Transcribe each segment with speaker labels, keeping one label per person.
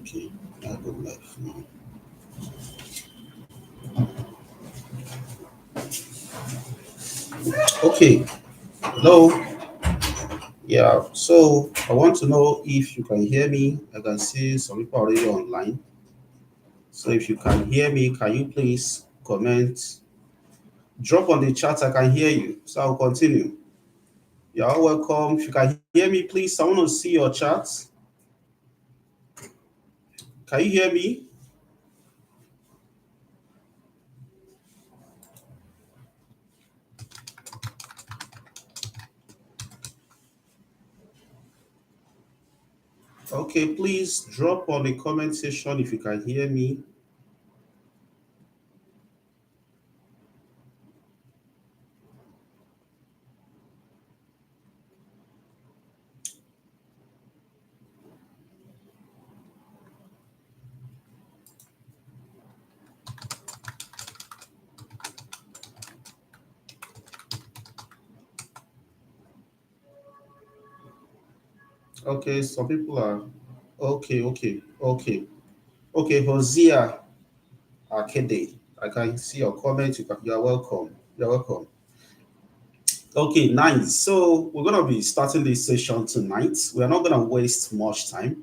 Speaker 1: Okay, I go live now. Okay, hello. Yeah, so I want to know if you can hear me. I can see some people already online. So if you can hear me, can you please comment? Drop on the chat. I can hear you. So I'll continue. You're all welcome. If you can hear me, please, I want to see your chat. Can you hear me? Okay, please drop on the comment section if you can hear me. Okay, some people are okay. Hosea Akede, I can see your comment. You are welcome. You're welcome. Okay, nice. So we're gonna be starting this session tonight. We are not gonna waste much time.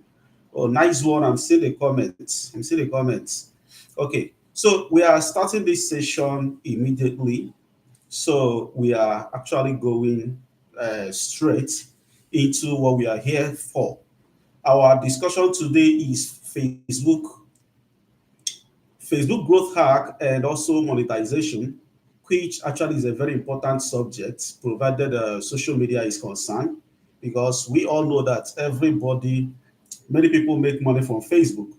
Speaker 1: Oh, nice one. I'm seeing the comments. I'm seeing the comments. Okay, so we are starting this session immediately. So we are actually going straight into what we are here for. Our discussion today is Facebook growth hack and also monetization, which actually is a very important subject provided social media is concerned, because we all know that many people make money from Facebook.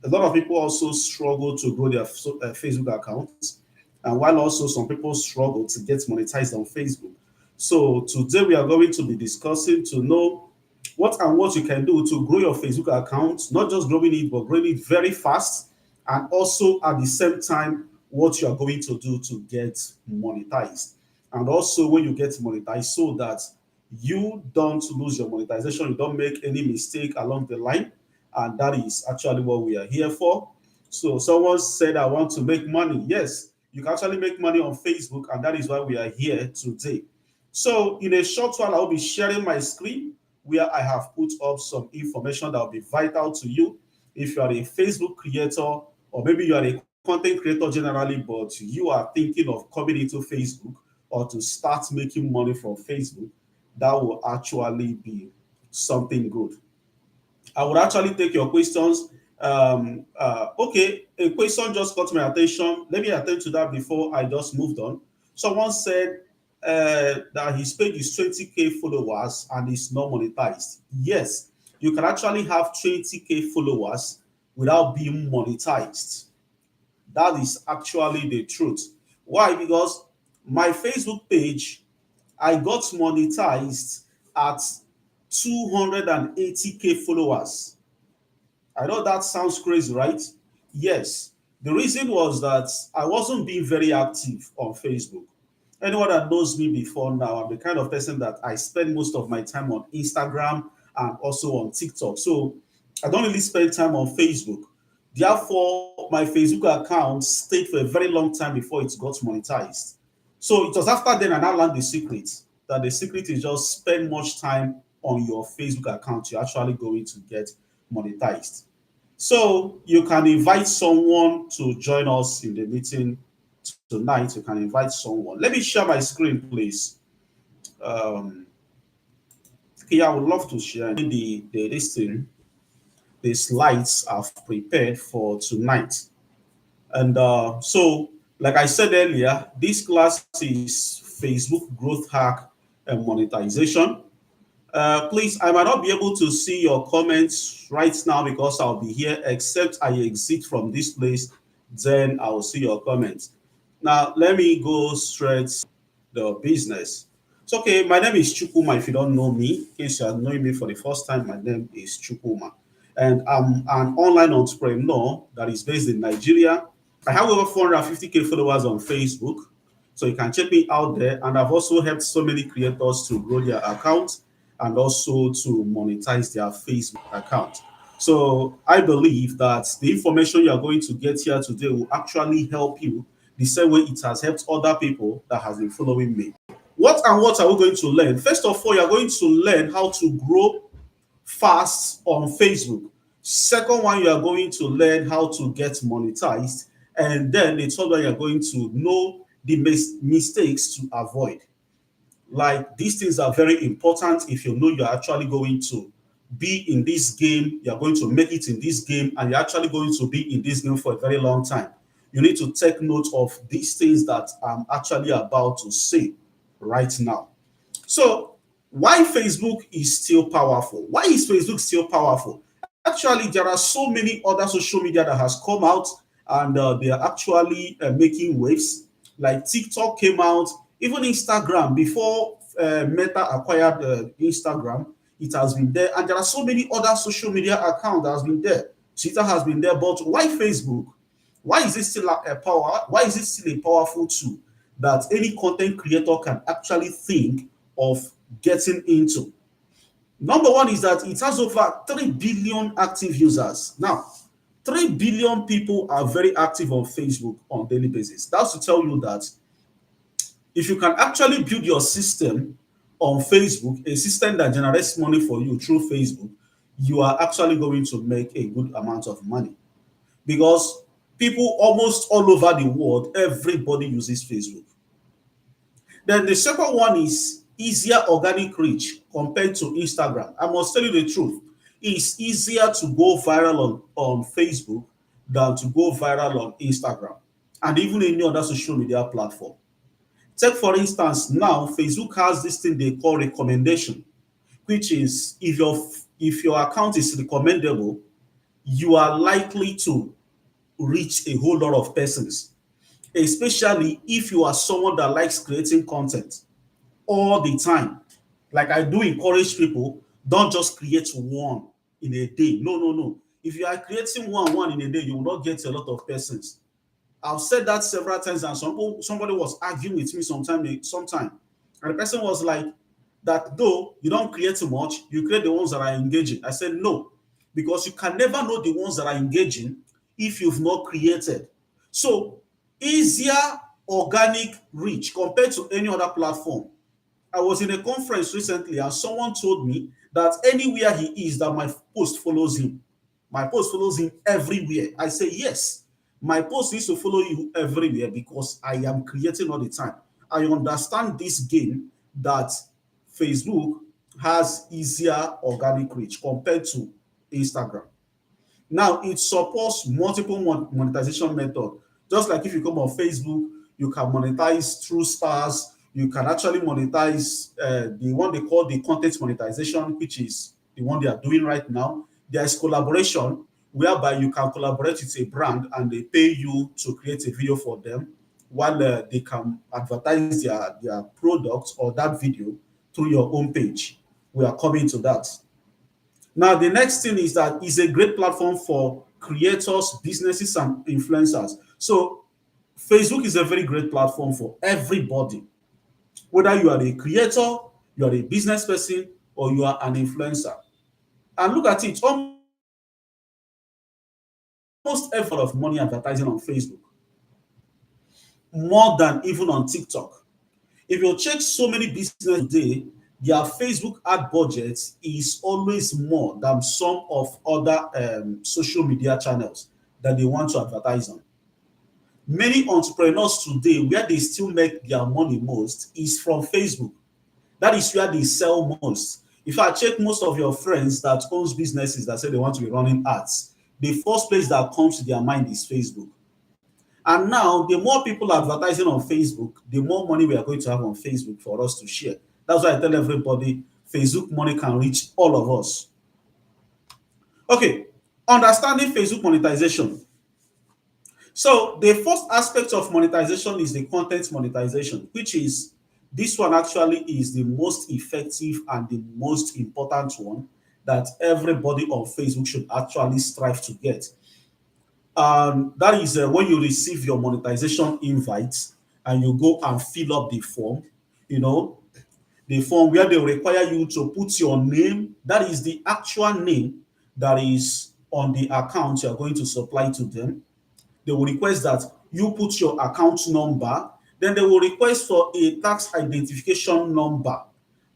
Speaker 1: A lot of people also struggle to grow their Facebook accounts, and while also some people struggle to get monetized on Facebook. So today we are going to be discussing to know what you can do to grow your Facebook account, not just growing it, but growing it very fast, and also at the same time what you are going to do to get monetized. And also when you get monetized, so that you don't lose your monetization, you don't make any mistake along the line, and that is actually what we are here for. So someone said, I want to make money. Yes, you can actually make money on Facebook, and that is why we are here today. So in a short while, I'll be sharing my screen where I have put up some information that will be vital to you. If you are a Facebook creator, or maybe you are a content creator generally, but you are thinking of coming into Facebook or to start making money from Facebook, that will actually be something good. I would actually take your questions. Okay, a question just caught my attention. Let me attend to that before I just moved on. Someone said that his page is 20K followers and is not monetized. Yes, you can actually have 20K followers without being monetized. That is actually the truth. Why? Because my Facebook page, I got monetized at 280K followers. I know that sounds crazy, right? Yes. The reason was that I wasn't being very active on Facebook. Anyone that knows me before now, I'm the kind of person that I spend most of my time on Instagram and also on TikTok. So I don't really spend time on Facebook. Therefore, my Facebook account stayed for a very long time before it got monetized. So it was after then I now learned the secret, that the secret is just spend much time on your Facebook account. You're actually going to get monetized. So you can invite someone to join us in the meeting tonight. You can invite someone. Let me share my screen, please. Um, okay, I would love to share the this thing, the slides I've prepared for tonight. And so, like I said earlier, this class is Facebook growth hack and monetization. Please, I might not be able to see your comments right now because I'll be here, except I exit from this place, then I'll see your comments. Now, let me go straight the business. So, okay, my name is Chukuma. If you don't know me, in case you are knowing me for the first time, my name is Chukuma. And I'm an online entrepreneur that is based in Nigeria. I have over 450K followers on Facebook. So you can check me out there. And I've also helped so many creators to grow their accounts. and also to monetize their Facebook account. So I believe that the information you are going to get here today will actually help you the same way it has helped other people that has been following me. What are we going to learn? First of all, you are going to learn how to grow fast on Facebook. Second one, you are going to learn how to get monetized. And then the third one, you are going to know the mistakes to avoid. Like these things are very important if you know you're actually going to be in this game, you're going to make it in this game, and you're actually going to be in this game for a very long time. You need to take note of these things that I'm actually about to say right now. So, why Facebook is still powerful? Why is Facebook still powerful? Actually, there are so many other social media that has come out, and they are actually making waves. Like TikTok came out, even Instagram before Meta acquired Instagram, it has been there, and there are so many other social media accounts that has been there. Twitter has been there, but why Facebook? Why is it still a power? Why is it still a powerful tool that any content creator can actually think of getting into? Number one is that it has over 3 billion active users. Now, 3 billion people are very active on Facebook on a daily basis. That's to tell you that if you can actually build your system on Facebook, a system that generates money for you through Facebook, you are actually going to make a good amount of money because people almost all over the world, everybody uses Facebook. Then the second one is easier organic reach compared to Instagram. I must tell you the truth. It's easier to go viral on Facebook than to go viral on Instagram and even any other social media platform. Take for instance, now Facebook has this thing they call recommendation, which is if your account is recommendable, you are likely to reach a whole lot of persons, especially if you are someone that likes creating content all the time. Like I do encourage people, don't just create one in a day. No, no, no. If you are creating one in a day, you will not get a lot of persons. I've said that several times, and somebody was arguing with me sometime, and the person was like, "That though you don't create much, you create the ones that are engaging." I said, "No, because you can never know the ones that are engaging if you've not created." So easier organic reach compared to any other platform. I was in a conference recently and someone told me that anywhere he is, that my post follows him. My post follows him everywhere. I say, yes, my post needs to follow you everywhere because I am creating all the time. I understand this game that Facebook has easier organic reach compared to Instagram. Now it supports multiple monetization method. Just like if you come on Facebook, you can monetize through stars. You can actually monetize the one they call the content monetization, which is the one they are doing right now. There is collaboration whereby you can collaborate with a brand and they pay you to create a video for them while they can advertise their product or that video through your own page. We are coming to that. Now, the next thing is that it's a great platform for creators, businesses, and influencers. So, Facebook is a very great platform for everybody, whether you are a creator, you are a business person, or you are an influencer. And look at it, almost every lot of money advertising on Facebook, more than even on TikTok. If you check so many businesses today, their Facebook ad budget is always more than some of other social media channels that they want to advertise on. Many entrepreneurs today, where they still make their money most is from Facebook. That is where they sell most. If I check most of your friends that owns businesses that say they want to be running ads, the first place that comes to their mind is Facebook. And now, the more people advertising on Facebook, the more money we are going to have on Facebook for us to share. That's why I tell everybody Facebook money can reach all of us. Okay, understanding Facebook monetization. So, the first aspect of monetization is the content monetization, which is this one actually is the most effective and the most important one that everybody on Facebook should actually strive to get. That is when you receive your monetization invite and you go and fill up the form, you know, the form where they require you to put your name, that is the actual name that is on the account you are going to supply to them. They will request that you put your account number. Then they will request for a tax identification number.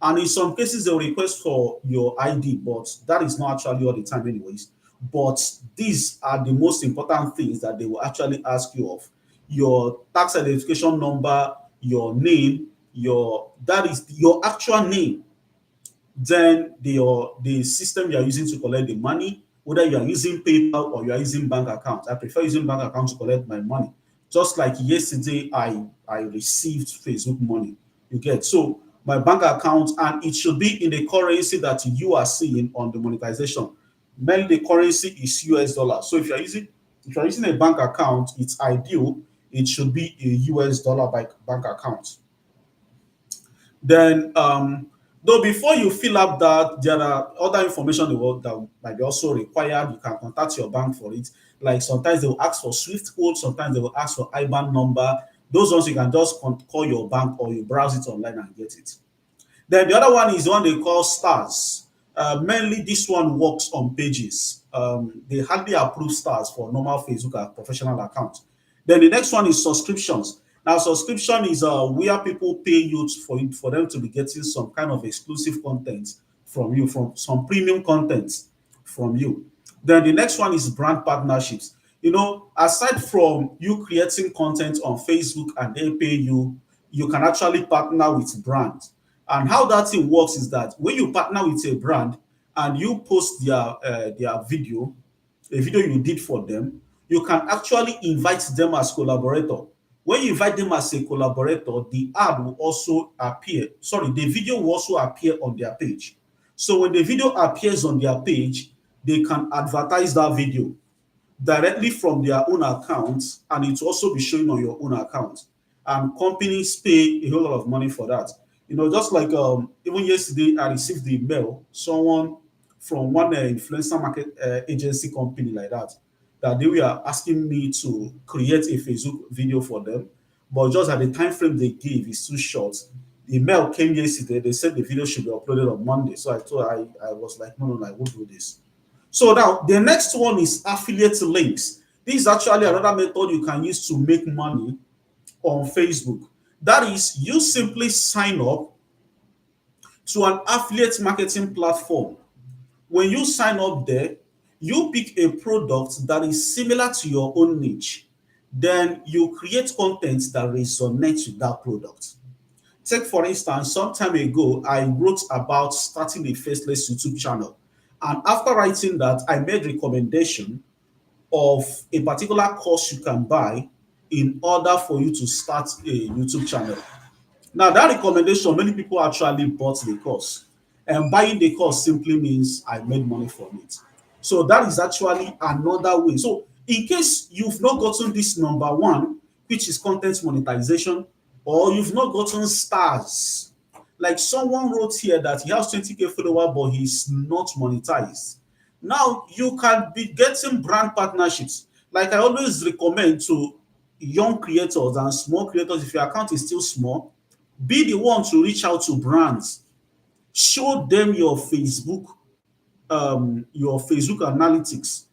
Speaker 1: And in some cases, they will request for your ID, but that is not actually all the time, anyways. But these are the most important things that they will actually ask you of: your tax identification number, your name, your that is your actual name, then the system you are using to collect the money, whether you are using PayPal or you are using bank account. I prefer using bank account to collect my money. Just like yesterday, I received Facebook money. You get so my bank account, and it should be in the currency that you are seeing on the monetization. Mainly, the currency is US dollar. So if you are using a bank account, it's ideal. It should be a US dollar bank account. Then, though before you fill up that, there are other information that might be also required. You can contact your bank for it. Like sometimes they will ask for Swift code, sometimes they will ask for IBAN number. Those ones you can just call your bank or you browse it online and get it. Then the other one is the one they call stars. Mainly, this one works on pages. They hardly approve stars for normal Facebook and professional accounts. Then the next one is subscriptions. Now, subscription is where people pay you for them to be getting some kind of exclusive content from you, from some premium content from you. Then the next one is brand partnerships. Aside from you creating content on Facebook and they pay you, you can actually partner with brands. And how that thing works is that when you partner with a brand and you post their video, a video you did for them, you can actually invite them as collaborator. When you invite them as a collaborator, the ad will also appear. Sorry, the video will also appear on their page. So when the video appears on their page, they can advertise that video directly from their own account, and it will also be showing on your own account. And companies pay a whole lot of money for that. Just like even yesterday, I received the email, someone from one influencer market agency company like that they were asking me to create a Facebook video for them, but just at the time frame they gave is too short. The email came yesterday. They said the video should be uploaded on Monday. So I was like, no, I won't do this. So now the next one is affiliate links. This is actually another method you can use to make money on Facebook. That is, you simply sign up to an affiliate marketing platform. When you sign up there, you pick a product that is similar to your own niche. Then you create content that resonates with that product. Take, for instance, some time ago, I wrote about starting a faceless YouTube channel. And after writing that, I made recommendation of a particular course you can buy in order for you to start a YouTube channel. Now, that recommendation, many people actually bought the course. And buying the course simply means I made money from it. So that is actually another way. So in case you've not gotten this number one, which is content monetization, or you've not gotten stars, like someone wrote here that he has 20K follower, but he's not monetized. Now you can be getting brand partnerships. Like I always recommend to young creators and small creators, if your account is still small, be the one to reach out to brands. Show them your Facebook analytics,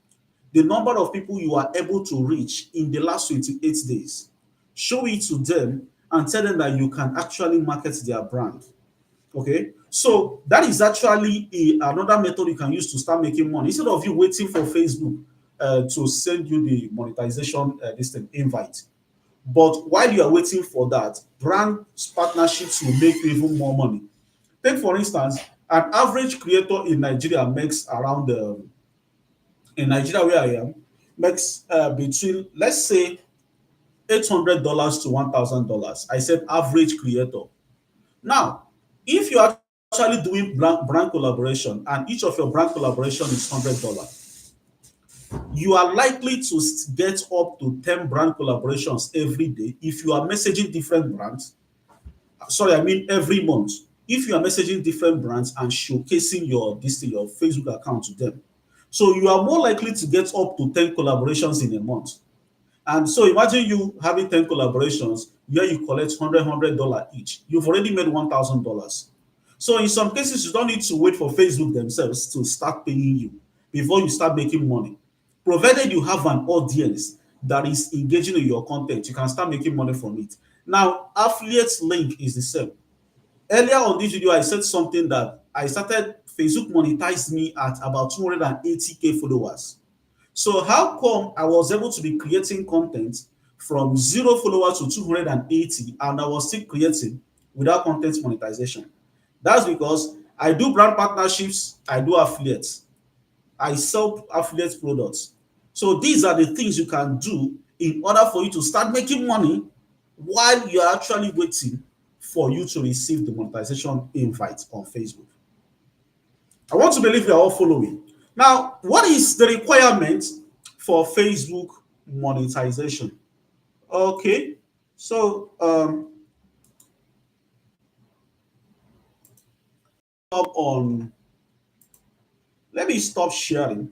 Speaker 1: the number of people you are able to reach in the last 28 days. Show it to them and tell them that you can actually market their brand. Okay, so that is actually another method you can use to start making money instead of you waiting for Facebook to send you the monetization invite. But while you are waiting for that, brand partnerships will make you even more money. Take, for instance, an average creator in Nigeria makes around, in Nigeria where I am, makes between, let's say, $800 to $1,000. I said average creator. Now, if you're actually doing brand collaboration and each of your brand collaboration is $100, you are likely to get up to 10 brand collaborations every day if you are messaging different brands. Sorry, I mean every month. If you are messaging different brands and showcasing your Facebook account to them. So you are more likely to get up to 10 collaborations in a month. And so imagine you having 10 collaborations where you collect $100 each. You've already made $1,000. So in some cases, you don't need to wait for Facebook themselves to start paying you before you start making money. Provided you have an audience that is engaging in your content, you can start making money from it. Now, affiliate link is the same. Earlier on this video, I said something that I started Facebook monetized me at about 280k followers. So how come I was able to be creating content from 0 followers to 280 and I was still creating without content monetization? That's because I do brand partnerships, I do affiliates, I sell affiliate products. So these are the things you can do in order for you to start making money while you're actually waiting for you to receive the monetization invite on Facebook. I want to believe you're all following. Now, what is the requirement for Facebook monetization? Okay, so up on let me stop sharing.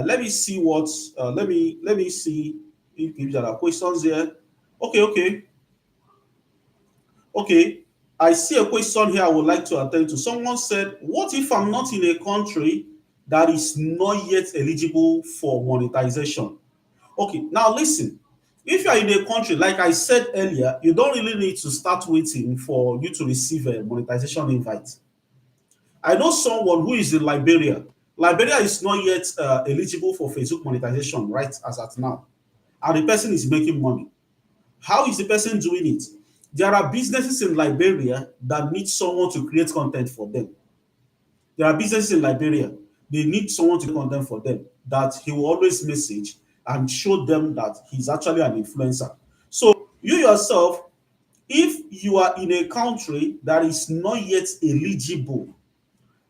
Speaker 1: Let me see what. Let me see if there are questions here. Okay. Okay. I see a question here I would like to attend to. Someone said, "What if I'm not in a country that is not yet eligible for monetization?" Okay. Now listen. If you are in a country, like I said earlier, you don't really need to start waiting for you to receive a monetization invite. I know someone who is in Liberia. Liberia is not yet eligible for Facebook monetization, right, as at now. And the person is making money. How is the person doing it? There are businesses in Liberia that need someone to create content for them. There are businesses in Liberia, they need someone to create content for them that he will always message and show them that he's actually an influencer. So, you yourself, if you are in a country that is not yet eligible,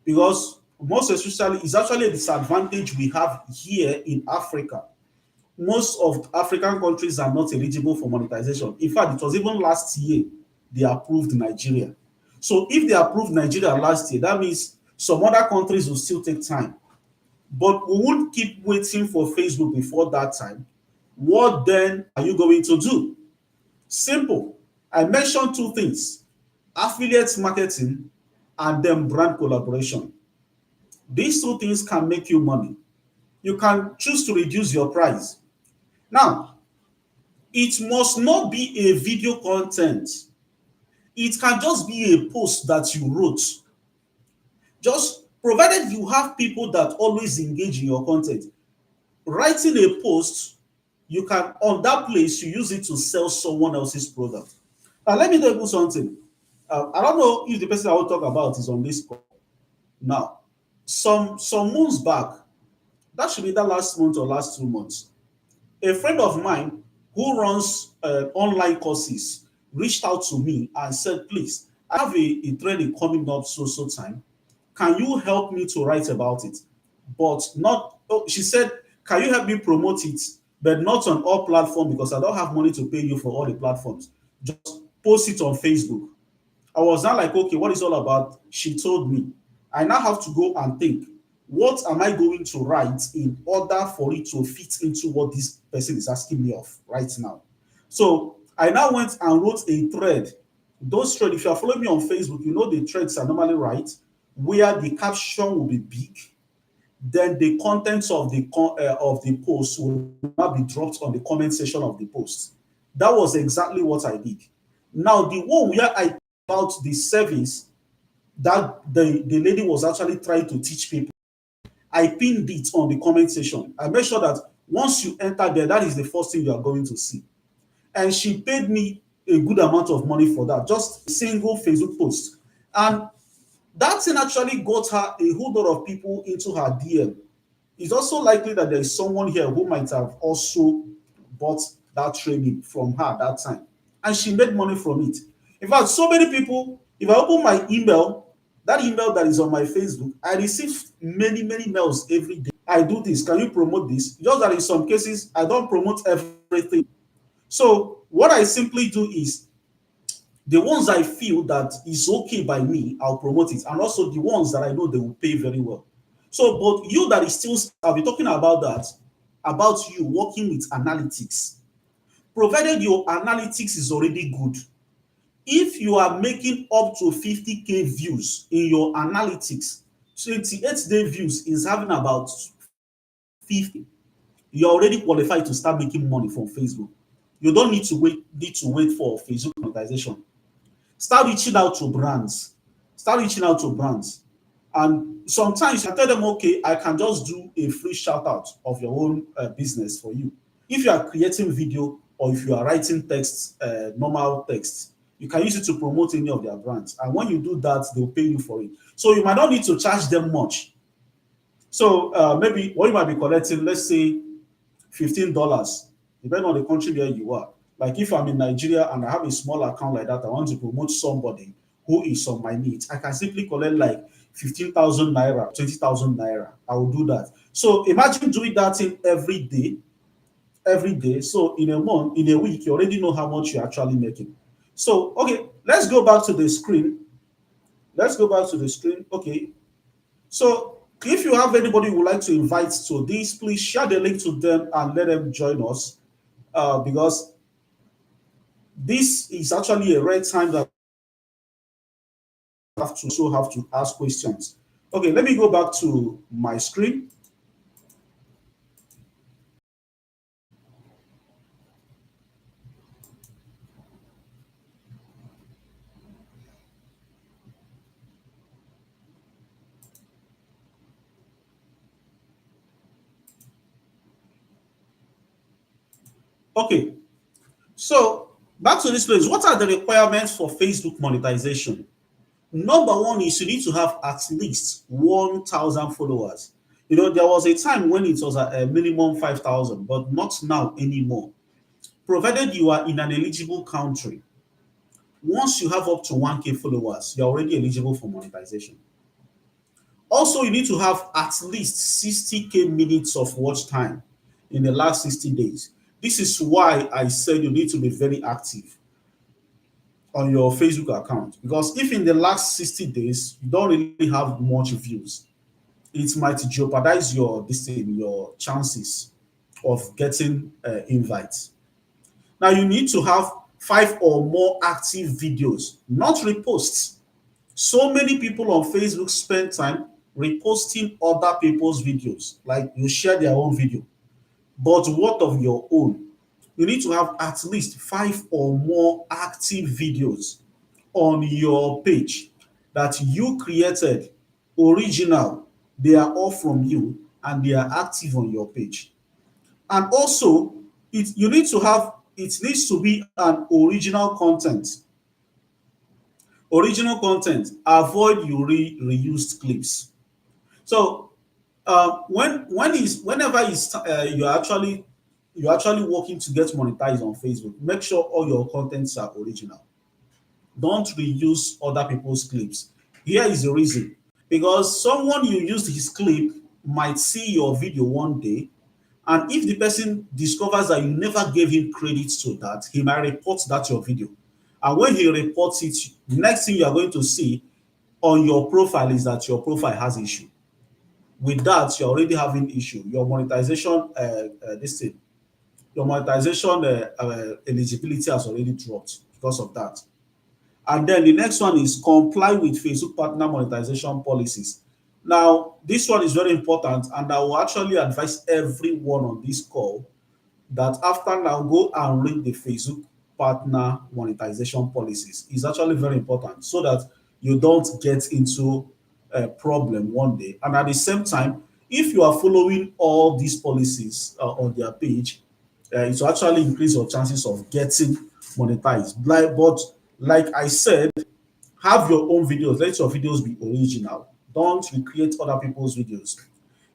Speaker 1: because most especially it's actually a disadvantage we have here in Africa. Most of African countries are not eligible for monetization. In fact, it was even last year they approved Nigeria. So if they approved Nigeria last year, that means some other countries will still take time. But we won't keep waiting for Facebook before that time. What then are you going to do? Simple. I mentioned two things: affiliate marketing and then brand collaboration. These two things can make you money. You can choose to reduce your price. Now, it must not be a video content. It can just be a post that you wrote. Just provided you have people that always engage in your content. Writing a post, you can, on that place, you use it to sell someone else's product. Now, let me tell you something. I don't know if the person I will talk about is on this call now. Some months back, that should be that last month or last 2 months, a friend of mine who runs online courses reached out to me and said, "Please, I have a training coming up so time. Can you help me to write about it?" But not, oh, she said, "Can you help me promote it, but not on all platforms because I don't have money to pay you for all the platforms. Just post it on Facebook." I was now like, okay, what is all about? She told me. I now have to go and think, what am I going to write in order for it to fit into what this person is asking me of right now? So I now went and wrote a thread. Those threads, if you are following me on Facebook, you know the threads are normally right, where the caption will be big, then the contents of the post will not be dropped on the comment section of the post. That was exactly what I did. Now, the one where I about the service that the lady was actually trying to teach people, I pinned it on the comment section. I made sure that once you enter there, that is the first thing you are going to see. And she paid me a good amount of money for that, just a single Facebook post. And that thing actually got her a whole lot of people into her DM. It's also likely that there is someone here who might have also bought that training from her that time. And she made money from it. In fact, so many people, if I open my email, that email that is on my Facebook, I receive many mails every day. I do this. Can you promote this? Just that in some cases, I don't promote everything. So what I simply do is the ones I feel that is okay by me, I'll promote it. And also the ones that I know they will pay very well. So, but you that is still, I'll be talking about that, about you working with analytics. Provided your analytics is already good, If you are making up to 50K views in your analytics, 28-day views is having about 50, you're already qualified to start making money from Facebook. You don't need to wait for Facebook monetization. Start reaching out to brands. Start reaching out to brands. And sometimes you can tell them, okay, I can just do a free shout out of your own business for you. If you are creating video or if you are writing text, normal text, you can use it to promote any of their brands. And when you do that, they'll pay you for it. So you might not need to charge them much. So maybe what you might be collecting, let's say $15, depending on the country where you are. Like if I'm in Nigeria and I have a small account like that, I want to promote somebody who is on my needs, I can simply collect like 15,000 naira, 20,000 naira. I will do that. So imagine doing that thing every day, every day. So in a month, in a week, you already know how much you're actually making. So, okay, let's go back to the screen. Let's go back to the screen. Okay. So if you have anybody who would like to invite to this, please share the link to them and let them join us, because this is actually a rare time that I have to ask questions. Okay, let me go back to my screen. Okay, so back to this place. What are the requirements for Facebook monetization? Number one is you need to have at least 1,000 followers. There was a time when it was a minimum 5,000, but not now anymore. Provided you are in an eligible country, once you have up to 1K followers, you're already eligible for monetization. Also, you need to have at least 60K minutes of watch time in the last 60 days. This is why I said you need to be very active on your Facebook account, because if in the last 60 days you don't really have much views, it might jeopardize your chances of getting invites. Now you need to have 5 or more active videos, not reposts. So many people on Facebook spend time reposting other people's videos, like you share their own video. But what of your own? You need to have at least 5 or more active videos on your page that you created, original. They are all from you and they are active on your page. And also, it needs to be an original content. Original content. Avoid you reused clips. So whenever you're actually working to get monetized on Facebook, make sure all your contents are original. Don't reuse other people's clips. Here is the reason. Because someone you used his clip might see your video one day, and if the person discovers that you never gave him credit to that, he might report that your video. And when he reports it, the next thing you are going to see on your profile is that your profile has issue. With that, you're already having issue. Your monetization eligibility has already dropped because of that. And then the next one is comply with Facebook partner monetization policies. Now, this one is very important, and I will actually advise everyone on this call that after now, go and read the Facebook partner monetization policies. It's actually very important so that you don't get into a problem one day. And at the same time, if you are following all these policies on their page, it will actually increase your chances of getting monetized. But like I said, have your own videos. Let your videos be original. Don't recreate other people's videos.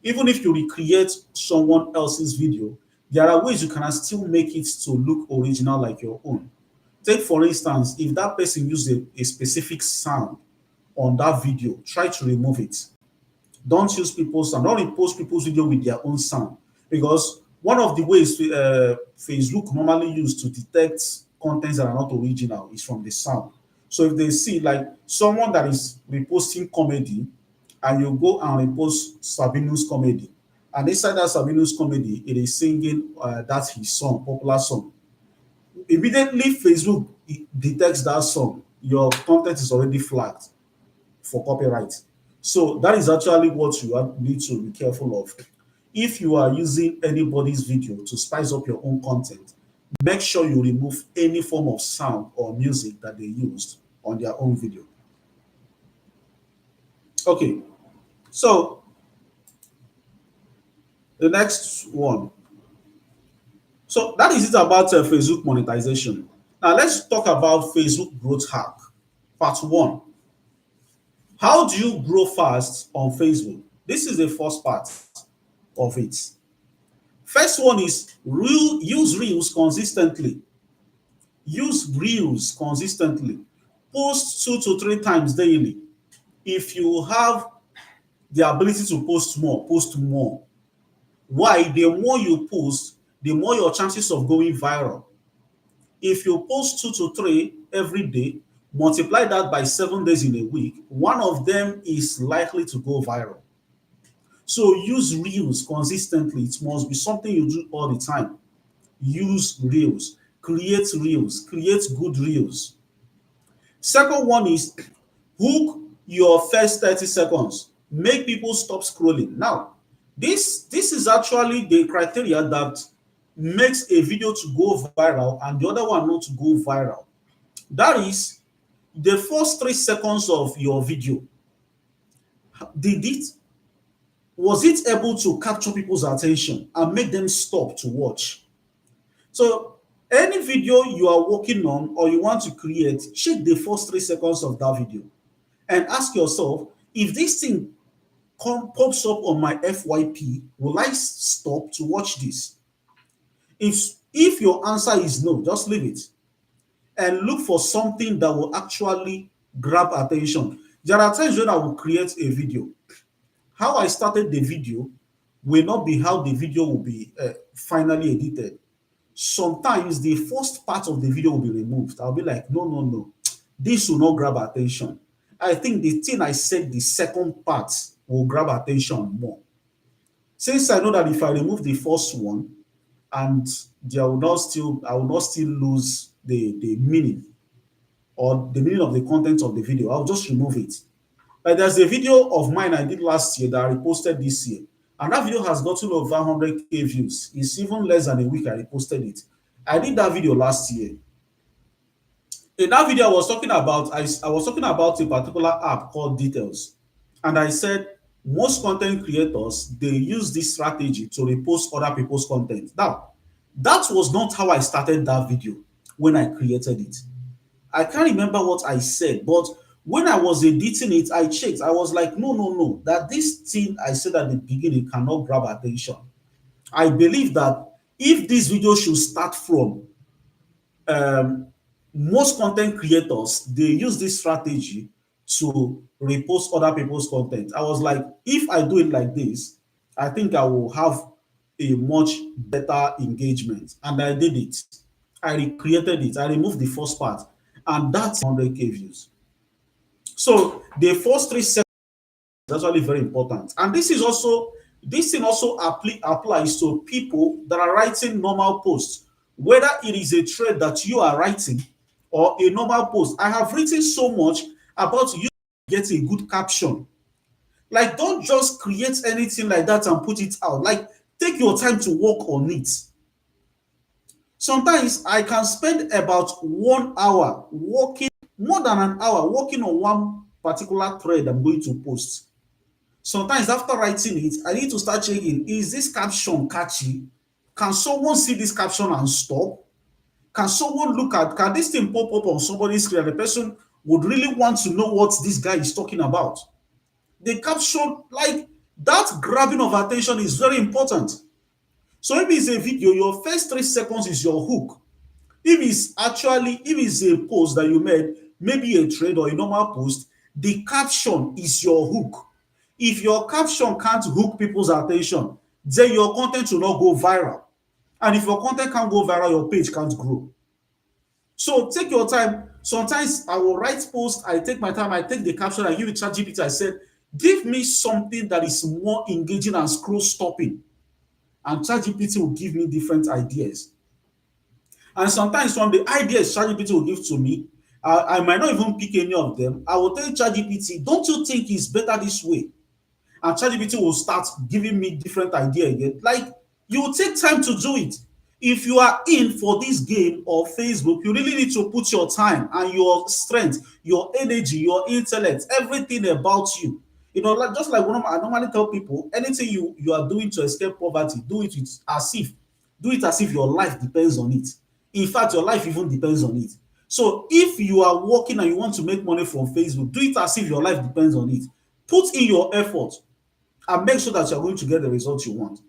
Speaker 1: Even if you recreate someone else's video, there are ways you can still make it to look original like your own. Take for instance, if that person used a specific sound on that video, try to remove it. Don't use people's sound. Don't repost people's video with their own sound, because one of the ways Facebook normally use to detect contents that are not original is from the sound. So if they see like someone that is reposting comedy, and you go and repost Sabinu's comedy, and inside that Sabinu's comedy, it is singing that's his song, popular song. Immediately, Facebook it detects that song, your content is already flagged for copyright. So that is actually what you need to be careful of. If you are using anybody's video to spice up your own content, make sure you remove any form of sound or music that they used on their own video. Okay, so the next one. So that is it about Facebook monetization. Now let's talk about Facebook growth hack. Part one. How do you grow fast on Facebook? This is the first part of it. First one is use reels consistently. Use reels consistently. Post 2 to 3 times daily. If you have the ability to post more, post more. Why? The more you post, the more your chances of going viral. If you post 2 to 3 every day, multiply that by 7 days in a week, one of them is likely to go viral. So use reels consistently. It must be something you do all the time. Use reels, create good reels. Second one is hook your first 30 seconds. Make people stop scrolling. Now, this is actually the criteria that makes a video to go viral and the other one not to go viral. That is the first 3 seconds of your video. Did it Was it able to capture people's attention and make them stop to watch? So any video you are working on or you want to create, check the first 3 seconds of that video and ask yourself, if this thing pops up on my FYP, will I stop to watch this? If your answer is no, just leave it and look for something that will actually grab attention. There are times when I will create a video. How I started the video will not be how the video will be finally edited. Sometimes the first part of the video will be removed. I'll be like, no, no, no, this will not grab attention. I think the thing I said, the second part will grab attention more. Since I know that if I remove the first one, and I will not still lose the meaning or the meaning of the content of the video. I'll just remove it. Like there's a video of mine I did last year that I reposted this year, and that video has gotten over 100K views. It's even less than a week I reposted it. I did that video last year. In that video, I was talking about a particular app called Details, and I said most content creators they use this strategy to repost other people's content. Now, that was not how I started that video when I created it. I can't remember what I said, but when I was editing it, I checked. I was like, no, no, no, that this thing I said at the beginning cannot grab attention. I believe that if this video should start from um, most content creators, they use this strategy to repost other people's content. I was like, if I do it like this, I think I will have a much better engagement. And I did it. I recreated it. I removed the first part, and that's 100K views. So the first 3 seconds is actually very important. And this thing also applies to people that are writing normal posts, whether it is a thread that you are writing or a normal post. I have written so much about you get a good caption. Like, don't just create anything like that and put it out. Like, take your time to work on it. Sometimes I can spend about 1 hour working, more than an hour working on one particular thread I'm going to post. Sometimes after writing it, I need to start checking, is this caption catchy? Can someone see this caption and stop? Can this thing pop up on somebody's screen and the person would really want to know what this guy is talking about? The caption, like that grabbing of attention is very important. So if it's a video, your first 3 seconds is your hook. If it's a post that you made, maybe a trade or a normal post, the caption is your hook. If your caption can't hook people's attention, then your content will not go viral. And if your content can't go viral, your page can't grow. So take your time. Sometimes I will write posts, I take my time, I take the caption, I give it to ChatGPT, I said, give me something that is more engaging and scroll stopping. And ChatGPT will give me different ideas. And sometimes from the ideas ChatGPT will give to me, I might not even pick any of them. I will tell ChatGPT, don't you think it's better this way? And ChatGPT will start giving me different idea again. Like, you will take time to do it. If you are in for this game or Facebook, you really need to put your time and your strength, your energy, your intellect, everything about you. You know, like just like when I normally tell people, anything you are doing to escape poverty, do it as if your life depends on it. In fact, your life even depends on it. So if you are working and you want to make money from Facebook, do it as if your life depends on it. Put in your effort and make sure that you're going to get the result you want.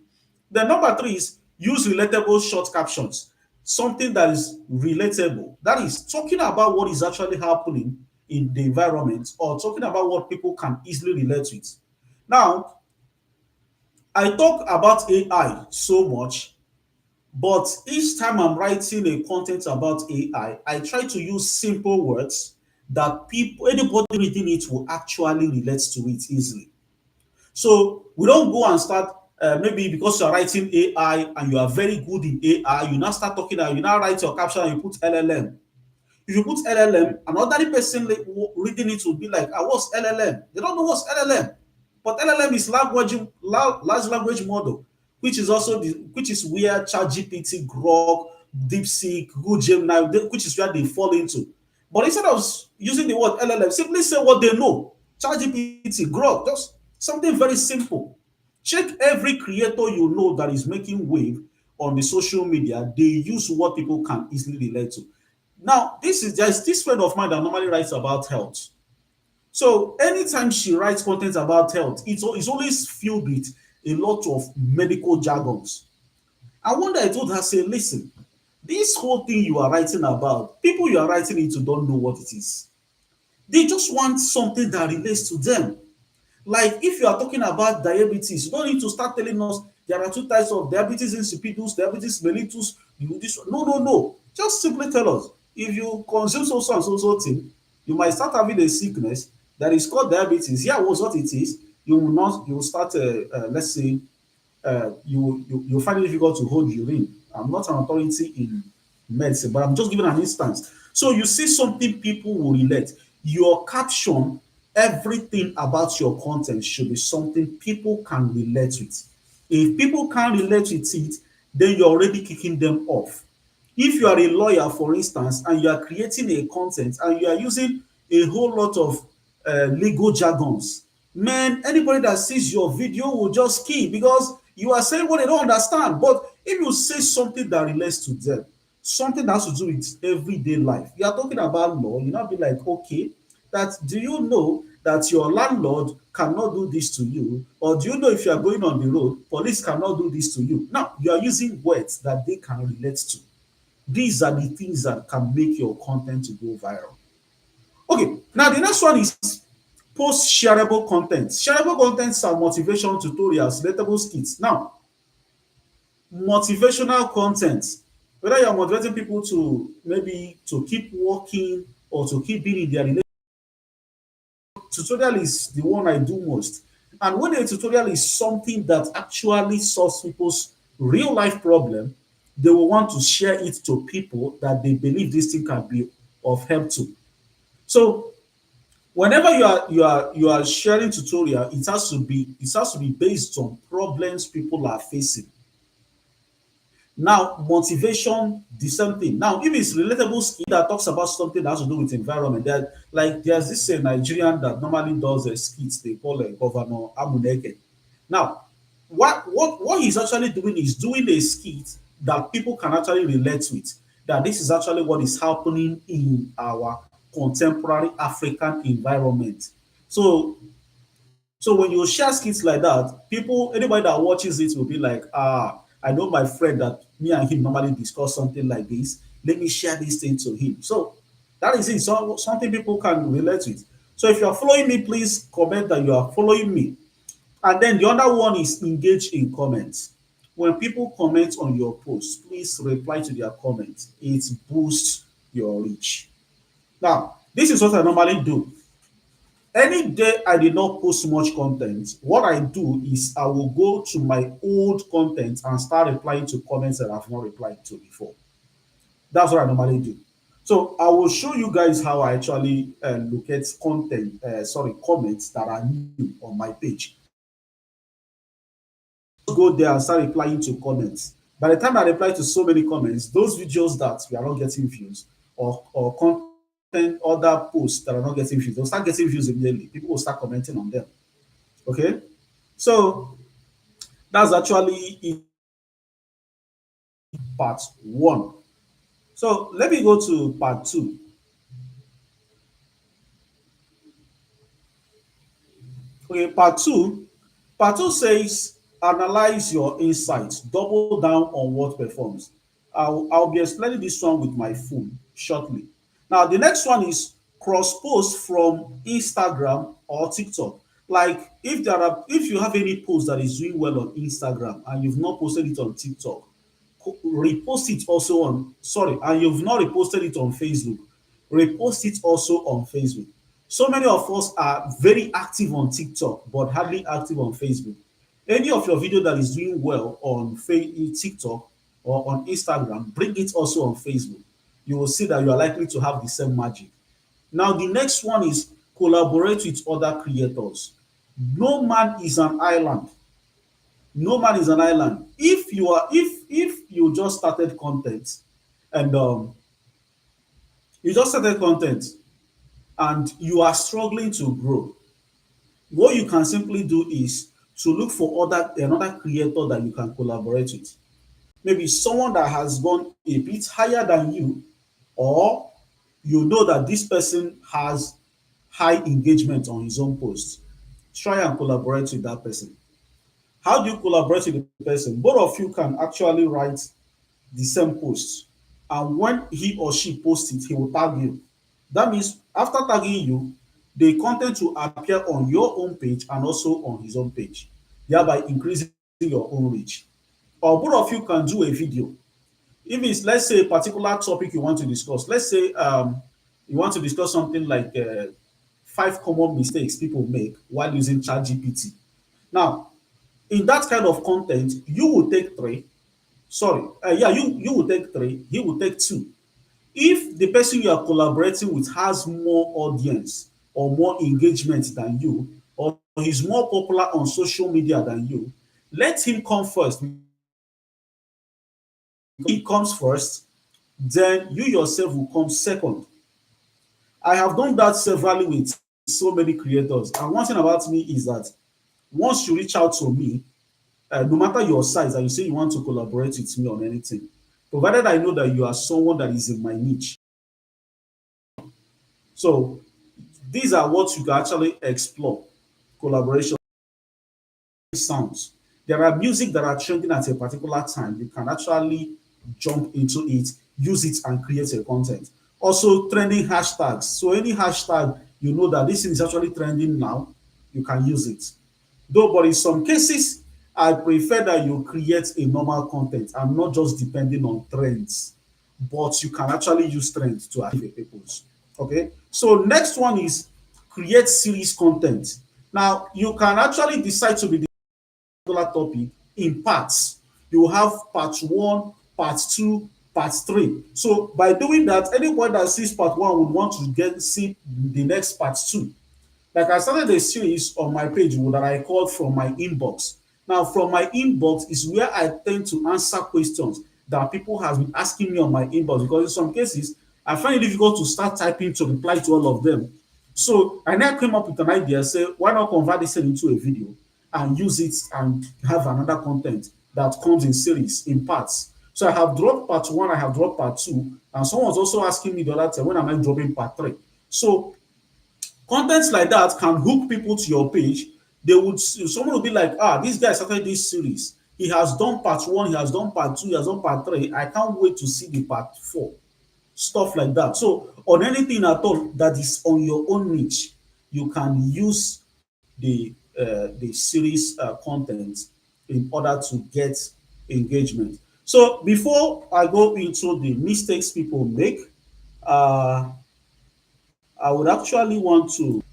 Speaker 1: Then number three is use relatable short captions, something that is relatable. That is talking about what is actually happening in the environment or talking about what people can easily relate with. Now, I talk about AI so much, but each time I'm writing a content about I try to use simple words that people, anybody reading it will actually relate to it easily. So we don't go and start maybe because you're writing AI and you are very good in AI, you now start talking and you now write your caption and you put LLM. If you put LLM, an ordinary person reading it will be like, ah, what's LLM? They don't know what's LLM. But LLM is large language model, which is also which is where ChatGPT, Grok, DeepSeek, Google Gemini, which is where they fall into. But instead of using the word LLM, simply say what they know. ChatGPT, Grok, just something very simple. Check every creator you know that is making wave on the social media. They use what people can easily relate to. Now, there's this friend of mine that normally writes about health. So anytime she writes content about health, it's always filled with a lot of medical jargons. I wonder, I told her, say, listen, this whole thing you are writing about, people you are writing it to don't know what it is. They just want something that relates to them. Like if you are talking about diabetes, you don't need to start telling us there are two types of diabetes insipidus, diabetes mellitus. No, no, no. Just simply tell us if you consume so and so thing, you might start having a sickness that is called diabetes. Here was what it is. You will not. You will start. Let's say you find it difficult to hold urine. I'm not an authority in medicine, but I'm just giving an instance. So you see something people will relate. Your caption, everything about your content should be something people can relate with. If people can't relate with it, then you're already kicking them off. If you are a lawyer, for instance, and you are creating a content and you are using a whole lot of legal jargons, man, anybody that sees your video will just key because you are saying what they don't understand. But if you say something that relates to them, something that has to do with everyday life, you are talking about law, you now be like, okay, that do you know that your landlord cannot do this to you? Or do you know if you are going on the road, police cannot do this to you? Now, you are using words that they can relate to. These are the things that can make your content to go viral. Okay, now the next one is post shareable content. Shareable contents are motivation tutorials, relatable skits. Now, motivational content, whether you're motivating people to maybe to keep working or to keep being in their relationship, tutorial is the one I do most. And when a tutorial is something that actually solves people's real life problem, they will want to share it to people that they believe this thing can be of help to. So whenever you are sharing tutorial, it has to be based on problems people are facing. Now, motivation, the same thing. Now, if it's relatable skill that talks about something that has to do with environment, that like there's this Nigerian that normally does a skits they call a Governor Amuneke. Now, what he's actually doing is doing a skit that people can actually relate with. That this is actually what is happening in our contemporary African environment. So when you share skits like that, people, anybody that watches it will be like, ah, I know my friend that me and him normally discuss something like this. Let me share this thing to him. So that is it. So something people can relate with. So if you are following me, please comment that you are following me. And then the other one is engage in comments. When people comment on your post, please reply to their comments. It boosts your reach. Now, this is what I normally do. Any day I did not post much content, what I do is I will go to my old content and start replying to comments that I've not replied to before. That's what I normally do. So I will show you guys how I actually locate content, sorry, comments that are new on my page. Go there and start replying to comments. By the time I reply to so many comments, those videos that we are not getting views or content other posts that are not getting views, they'll start getting views immediately. People will start commenting on them. Okay, so that's actually part one. So let me go to part two. Okay, part two says analyze your insights, double down on what performs. I'll be explaining this one with my phone shortly. Now, the next one is cross post from Instagram or TikTok. Like if you have any post that is doing well on Instagram and you've not posted it on TikTok, repost it also on, sorry, and you've not reposted it on Facebook, repost it also on Facebook. So many of us are very active on TikTok but hardly active on Facebook. Any of your video that is doing well on TikTok or on Instagram, bring it also on Facebook. You will see that you are likely to have the same magic. Now the next one is collaborate with other creators. No man is an island. No man is an island. If you just started content and you just started content and you are struggling to grow, what you can simply do is to look for another creator that you can collaborate with. Maybe someone that has gone a bit higher than you, or you know that this person has high engagement on his own post. Try and collaborate with that person. How do you collaborate with the person? Both of you can actually write the same post. And when he or she posts it, he will tag you. That means after tagging you, the content will appear on your own page and also on his own page, thereby increasing your own reach. Or both of you can do a video. If it's, let's say, a particular topic you want to discuss, let's say you want to discuss something like 5 common mistakes people make while using ChatGPT. Now, in that kind of content, you will take three. Sorry, yeah, you will take three. He will take two. If the person you are collaborating with has more audience or more engagement than you, or he's more popular on social media than you, let him come first. If he comes first, then you yourself will come second. I have done that severally with so many creators. And one thing about me is that once you reach out to me, no matter your size, and you say you want to collaborate with me on anything, provided I know that you are someone that is in my niche. So these are what you can actually explore collaboration sounds. There are music that are trending at a particular time. You can actually jump into it, use it, and create a content. Also, trending hashtags. So any hashtag you know that this thing is actually trending now, you can use it. Though, but in some cases, I prefer that you create a normal content and not just depending on trends. But you can actually use trends to achieve a purpose. Okay. So next one is create series content. Now you can actually decide to be particular topic in parts. You will have part one, part two, part three. So by doing that, anyone that sees part one would want to get see the next part two. Like I started a series on my page that I called From My Inbox. Now, from my inbox is where I tend to answer questions that people have been asking me on my inbox, because in some cases I find it difficult to start typing to reply to all of them. So I now came up with an idea, say, why not convert this into a video and use it and have another content that comes in series, in parts. So I have dropped part one, I have dropped part two, and someone was also asking me the other time, when am I dropping part three? So contents like that can hook people to your page. They would, someone will be like, ah, this guy started this series. He has done part one, he has done part two, he has done part three. I can't wait to see the part four. Stuff like that. So on anything at all that is on your own niche, you can use the series content in order to get engagement. So before I go into the mistakes people make, uh, I would actually want to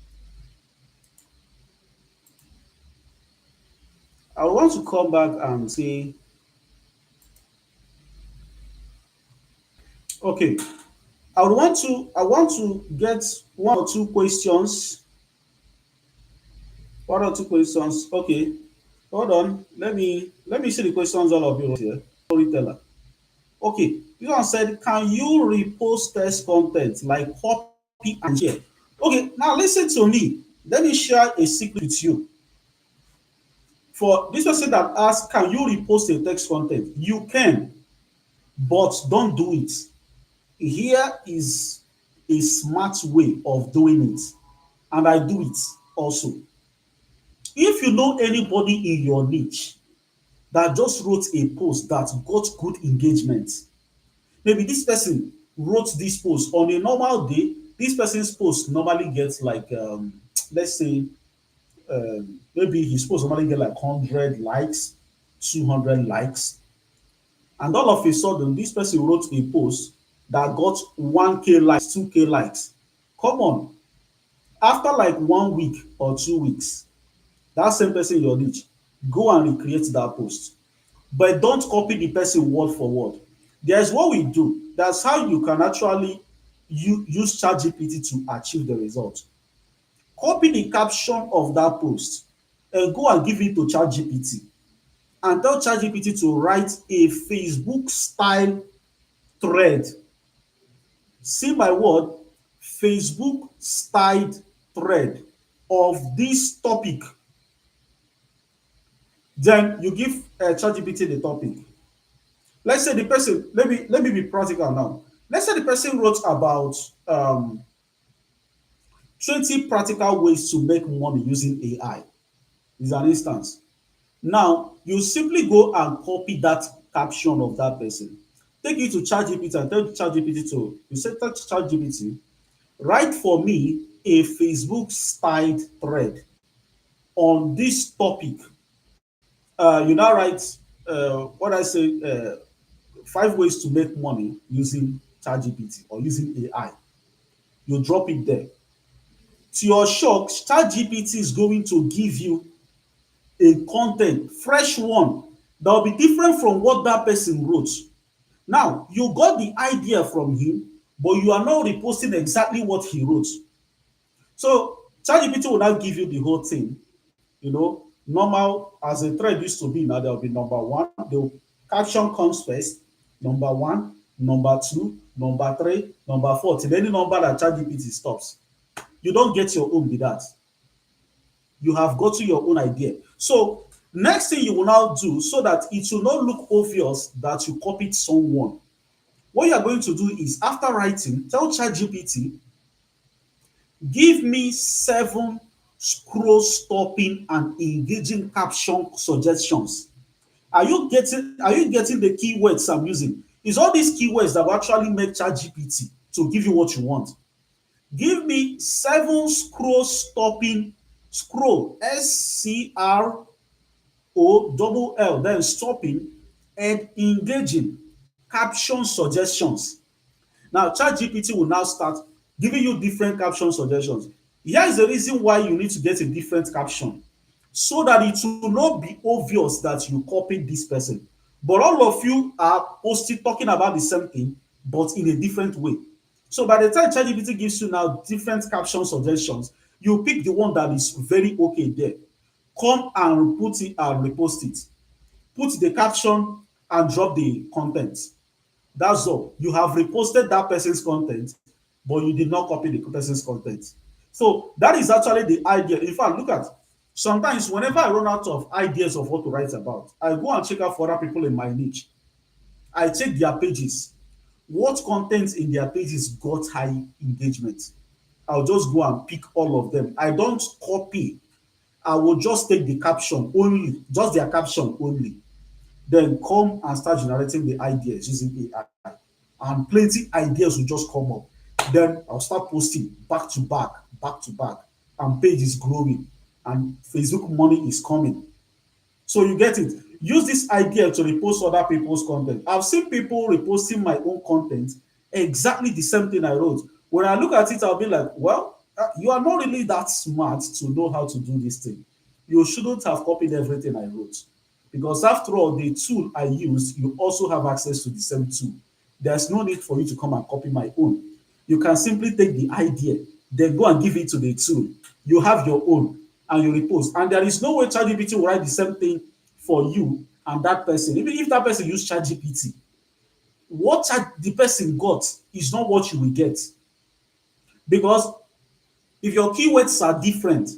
Speaker 1: come back and say, Okay. I want to get one or two questions. One or two questions. Okay. Hold on. Let me see the questions all of you wrote here. Storyteller. Okay. This one said, can you repost test content like copy and share? Okay, now listen to me. Let me share a secret with you. For this person that asked, can you repost a text content? You can, but don't do it. Here is a smart way of doing it, and I do it also. If you know anybody in your niche that just wrote a post that got good engagement, maybe this person wrote this post on a normal day, this person's post normally gets like let's say maybe his post normally get like 100 likes, 200 likes, and all of a sudden this person wrote a post that got 1k likes, 2k likes. Come on, after like 1 week or 2 weeks, that same person in your niche, go and recreate that post, but don't copy the person word for word. There's what we do. That's how you can actually use ChatGPT to achieve the result. Copy the caption of that post and go and give it to ChatGPT and tell ChatGPT to write a Facebook style thread. See my word, Facebook styled thread of this topic. Then you give ChatGPT the topic. Let's say the person, let me be practical now. Let's say the person wrote about 20 practical ways to make money using AI. Is an instance. Now, you simply go and copy that caption of that person. Take it to ChatGPT and tell ChatGPT to, you say, tell ChatGPT, write for me a Facebook styled thread on this topic. You now write, what I say, 5 ways to make money using ChatGPT or using AI. You drop it there. To your shock, ChatGPT is going to give you a content, fresh one, that will be different from what that person wrote. Now, you got the idea from him, but you are not reposting exactly what he wrote. So ChatGPT will now give you the whole thing. Normal as a thread used to be. Now there will be number one. The caption comes first. Number one, number two, number three, number four, till any number that ChatGPT stops. You don't get your own with that. You have got to your own idea. So next thing you will now do, so that it will not look obvious that you copied someone, what you are going to do is, after writing, tell ChatGPT, give me 7 scroll stopping and engaging caption suggestions. Are you getting the keywords I'm using? It's all these keywords that will actually make ChatGPT to give you what you want. Give me 7 scroll, SCROLL, then stopping and engaging caption suggestions. Now, ChatGPT will now start giving you different caption suggestions. Here is the reason why you need to get a different caption, so that it will not be obvious that you copied this person. But all of you are posting, talking about the same thing, but in a different way. So by the time ChatGPT gives you now different caption suggestions, you pick the one that is very okay there. Come and put it and repost it. Put the caption and drop the content. That's all. You have reposted that person's content, but you did not copy the person's content. So that is actually the idea. In fact, look at, sometimes whenever I run out of ideas of what to write about, I go and check out for other people in my niche. I check their pages. What content in their pages got high engagement? I'll just go and pick all of them. I don't copy. I will just take the caption only, just their caption only, then come and start generating the ideas using AI. And plenty ideas will just come up. Then I'll start posting back to back, and page is growing, and Facebook money is coming. So you get it. Use this idea to repost other people's content. I've seen people reposting my own content, exactly the same thing I wrote. When I look at it, I'll be like, well, you are not really that smart to know how to do this thing. You shouldn't have copied everything I wrote. Because after all, the tool I used, you also have access to the same tool. There's no need for you to come and copy my own. You can simply take the idea, then go and give it to the tool. You have your own and you repost. And there is no way ChatGPT will write the same thing for you and that person. Even if that person use ChatGPT, what the person got is not what you will get. Because if your keywords are different,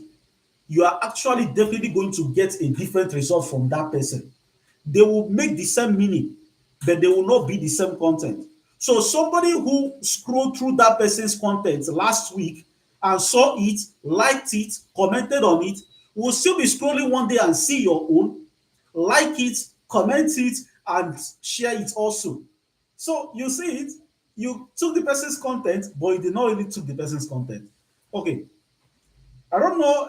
Speaker 1: you are actually definitely going to get a different result from that person. They will make the same meaning, but they will not be the same content. So somebody who scrolled through that person's content last week and saw it, liked it, commented on it, will still be scrolling one day and see your own, like it, comment it, and share it also. So you see it, you took the person's content, but you did not really took the person's content. Okay, I don't know,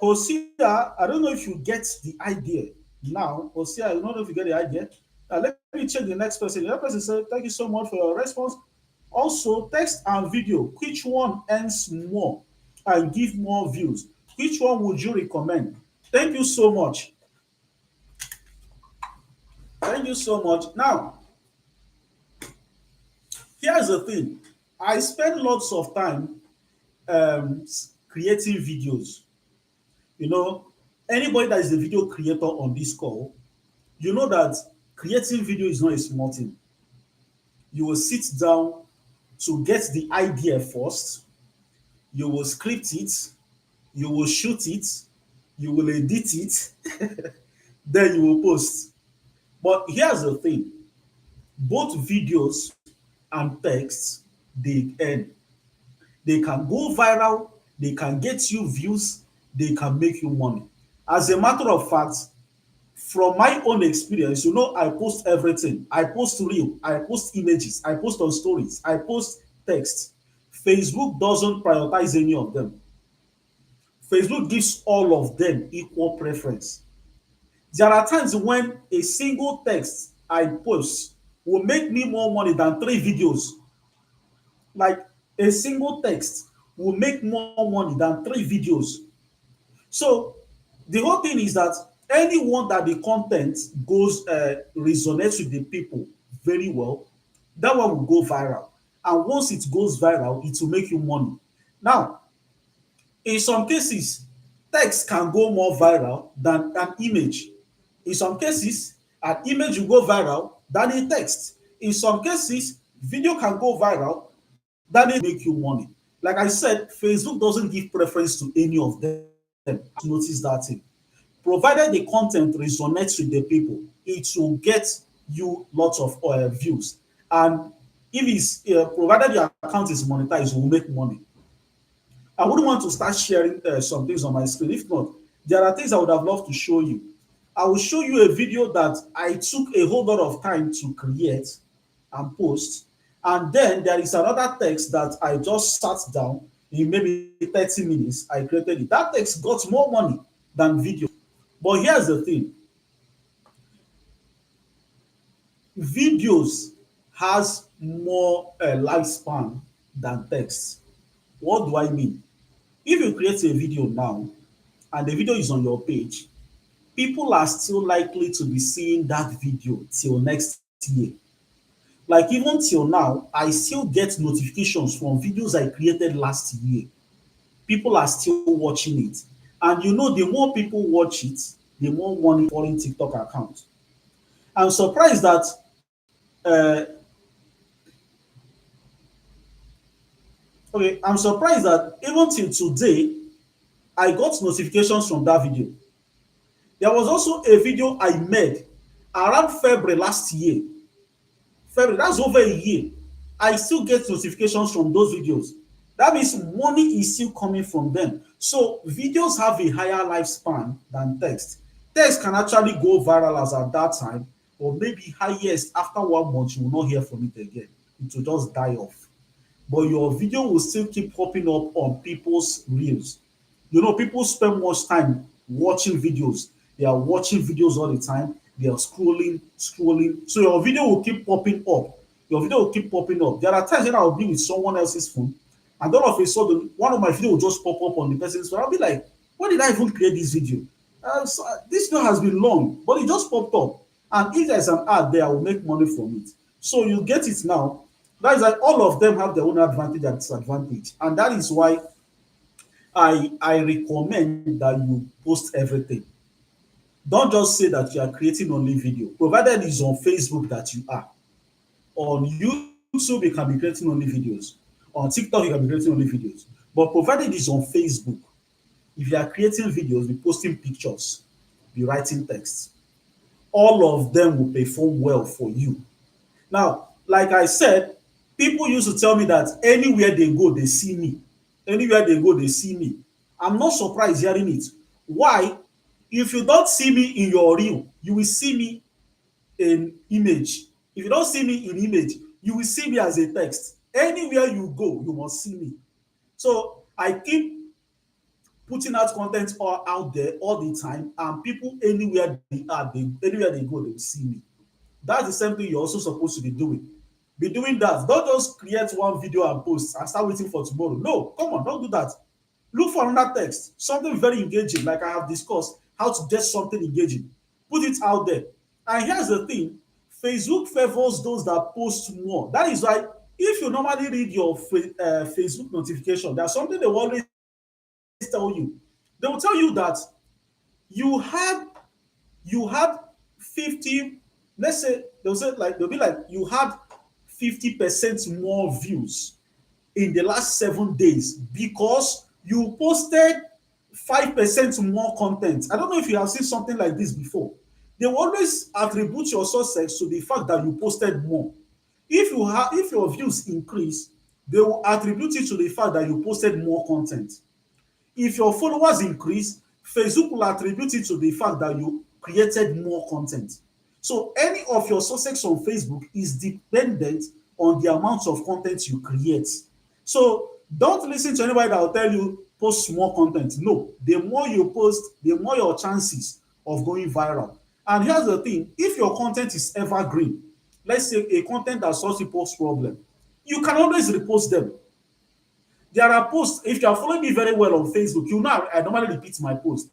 Speaker 1: Hosea, I don't know if you get the idea now. Hosea, I don't know if you get the idea. Let me check the next person. The other person said, thank you so much for your response. Also, text and video, which one earns more and give more views? Which one would you recommend? Thank you so much. Thank you so much. Now, here's the thing. I spend lots of time um, creating videos. You know, anybody that is a video creator on this call, you know that creating video is not a small thing. You will sit down to get the idea first, you will script it, you will shoot it, you will edit it, then you will post. But here's the thing, both videos and text, they earn. They can go viral, they can get you views, they can make you money. As a matter of fact, from my own experience, you know, I post everything. I post reel, I post images, I post on stories, I post text. Facebook doesn't prioritize any of them. Facebook gives all of them equal preference. There are times when a single text I post will make me more money than three videos. Like a single text will make more money than three videos. So the whole thing is that anyone that the content goes resonates with the people very well, that one will go viral. And once it goes viral, it will make you money. Now, in some cases, text can go more viral than an image. In some cases, an image will go viral than a text. In some cases, video can go viral than it make you money. Like I said, Facebook doesn't give preference to any of them. Notice that thing. Provided the content resonates with the people, it will get you lots of views. And if it's provided your account is monetized, you will make money. I wouldn't want to start sharing some things on my screen. If not, there are things I would have loved to show you. I will show you a video that I took a whole lot of time to create and post. And then there is another text that I just sat down in maybe 30 minutes. I created it. That text got more money than video. But here's the thing. Videos has more lifespan than text. What do I mean? If you create a video now and the video is on your page, people are still likely to be seeing that video till next year. Like even till now, I still get notifications from videos I created last year. People are still watching it. And you know, the more people watch it, the more money following TikTok account. I'm surprised that uh, I'm surprised that even till today, I got notifications from that video. There was also a video I made around February last year. February, that's over a year. I still get notifications from those videos. That means money is still coming from them. So videos have a higher lifespan than text. Text can actually go viral as at that time, or maybe highest after 1 month, you will not hear from it again. It will just die off. But your video will still keep popping up on people's reels. You know, people spend much time watching videos. They are watching videos all the time. They are scrolling, scrolling. So your video will keep popping up. Your video will keep popping up. There are times when I'll be with someone else's phone, and all of a sudden, one of my video will just pop up on the person's phone. I'll be like, why did I even create this video? This video has been long, but it just popped up. And if there's an ad there, I will make money from it. So you get it now. That is like all of them have their own advantage and disadvantage, and that is why I recommend that you post everything. Don't just say that you are creating only video, provided it's on Facebook that you are. On YouTube, you can be creating only videos. On TikTok, you can be creating only videos. But provided it's on Facebook, if you are creating videos, be posting pictures, be writing text, all of them will perform well for you. Now, like I said, people used to tell me that anywhere they go, they see me. Anywhere they go, they see me. I'm not surprised hearing it. Why? If you don't see me in your reel, you will see me in image. If you don't see me in image, you will see me as a text. Anywhere you go, you must see me. So I keep putting out content all out there all the time, and people anywhere they are, anywhere they go, they will see me. That's the same thing you're also supposed to be doing. Be doing that. Don't just create one video and post and start waiting for tomorrow. No, come on, don't do that. Look for another text, something very engaging, like I have discussed how to get something engaging. Put it out there. And here's the thing, Facebook favors those that post more. That is why, if you normally read your Facebook notification, there's something they will always tell you. They will tell you that you had you had 50, let's say they'll say, like they'll be like, you had 50% more views in the last 7 days because you posted 5% more content. I don't know if you have seen something like this before. They will always attribute your success to the fact that you posted more. If your views increase, they will attribute it to the fact that you posted more content. If your followers increase, Facebook will attribute it to the fact that you created more content. So any of your success on Facebook is dependent on the amount of content you create. So don't listen to anybody that will tell you post more content. No, the more you post, the more your chances of going viral. And here's the thing, if your content is evergreen, let's say a content that solves people's problem, you can always repost them. There are posts, if you are following me very well on Facebook, you know I normally repeat my post.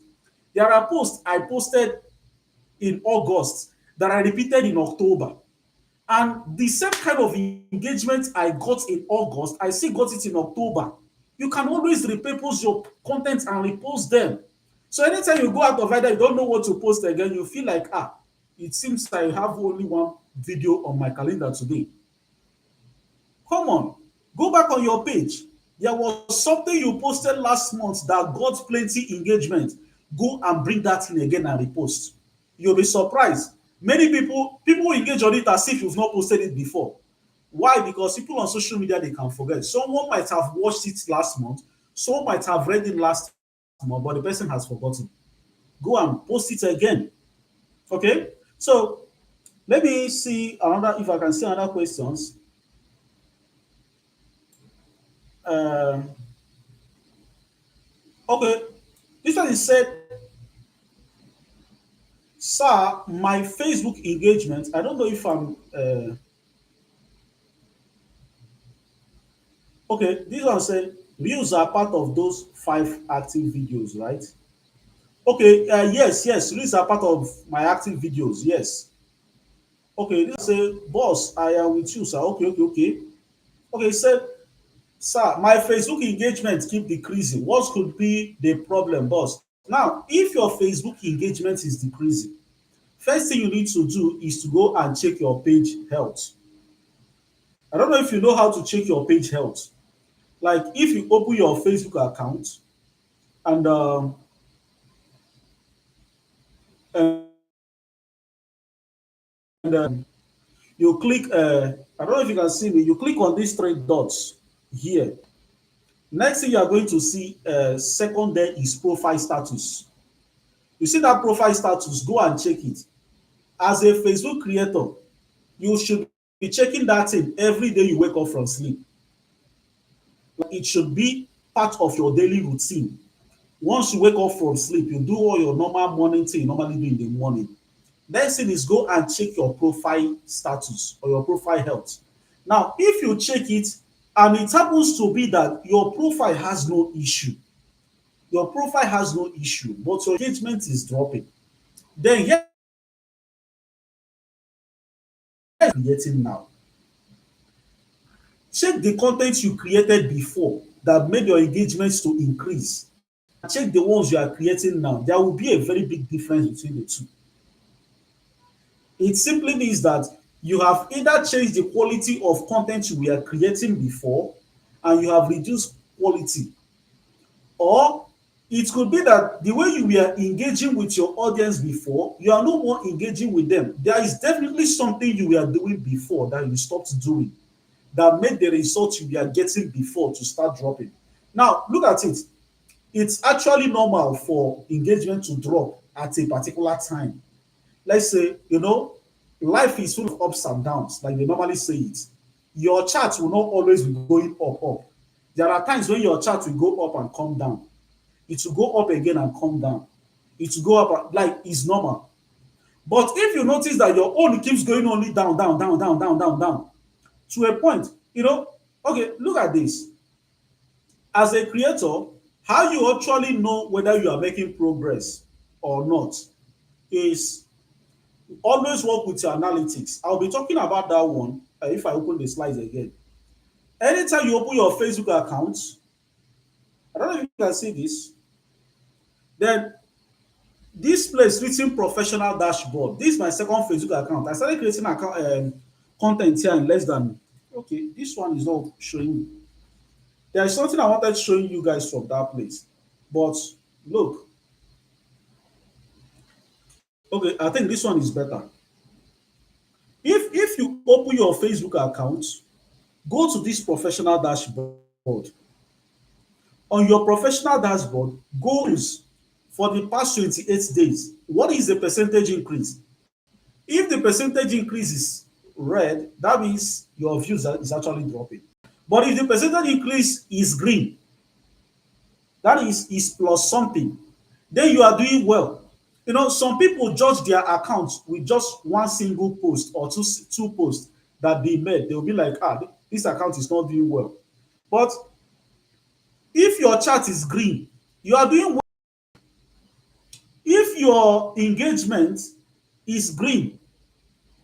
Speaker 1: There are posts I posted in August that I repeated in October. And the same kind of engagement I got in August, I still got it in October. You can always repurpose your content and repost them. So anytime you go out of either, you don't know what to post again, you feel like, it seems I have only one video on my calendar today. Come on, go back on your page. There was something you posted last month that got plenty engagement. Go and bring that in again and repost. You'll be surprised. Many people engage on it as if you've not posted it before. Why? Because people on social media, they can forget. Someone might have watched it last month, someone might have read it last month, but the person has forgotten. Go and post it again. Okay? So let me see another, if I can see another questions. Uh, okay. This one is said, sir, my Facebook engagement, I don't know if I'm okay. This one said reels are part of those 5 active videos, right? Okay, yes, reels are part of my active videos, yes. Okay, this say, boss, I am with you, sir. Okay. Okay, said, sir, my Facebook engagement keep decreasing. What could be the problem, boss? Now, if your Facebook engagement is decreasing, first thing you need to do is to go and check your page health. I don't know if you know how to check your page health. Like if you open your Facebook account and and, you click, I don't know if you can see me, you click on these 3 dots here. Next thing you are going to see, second there is profile status. You see that profile status, go and check it. As a Facebook creator, you should be checking that thing every day you wake up from sleep. Like it should be part of your daily routine. Once you wake up from sleep, you do all your normal morning thing you normally do in the morning. Next thing is go and check your profile status or your profile health. Now, if you check it and it happens to be that your profile has no issue, but your engagement is dropping, then here is creating now. Check the content you created before that made your engagements to increase, and check the ones you are creating now. There will be a very big difference between the two. It simply means that you have either changed the quality of content you were creating before and you have reduced quality, or it could be that the way you were engaging with your audience before, you are no more engaging with them. There is definitely something you were doing before that you stopped doing that made the results you were getting before to start dropping. Now, look at it. It's actually normal for engagement to drop at a particular time. Let's say, life is full of ups and downs, like they normally say it. Your chart will not always be going up, up. There are times when your chart will go up and come down. It will go up again and come down. It will go up, like it's normal. But if you notice that your own keeps going only down, down, down, down, down, down, down, to a point, okay, look at this. As a creator, how you actually know whether you are making progress or not is always work with your analytics. I'll be talking about that one if I open the slides again. Anytime you open your Facebook account, I don't know if you can see this, then this place written professional dashboard. This is my second Facebook account. I started creating account content here in less than, okay, this one is not showing me. There is something I wanted showing you guys from that place. But look, okay, I think this one is better. If you open your Facebook account, go to this professional dashboard. On your professional dashboard, goals for the past 28 days. What is the percentage increase? If the percentage increase is red, that means your views is actually dropping. But if the percentage increase is green, that is plus something, then you are doing well. Some people judge their accounts with just one single post or two posts that they made. They'll be like, this account is not doing well. But if your chart is green, you are doing well. If your engagement is green,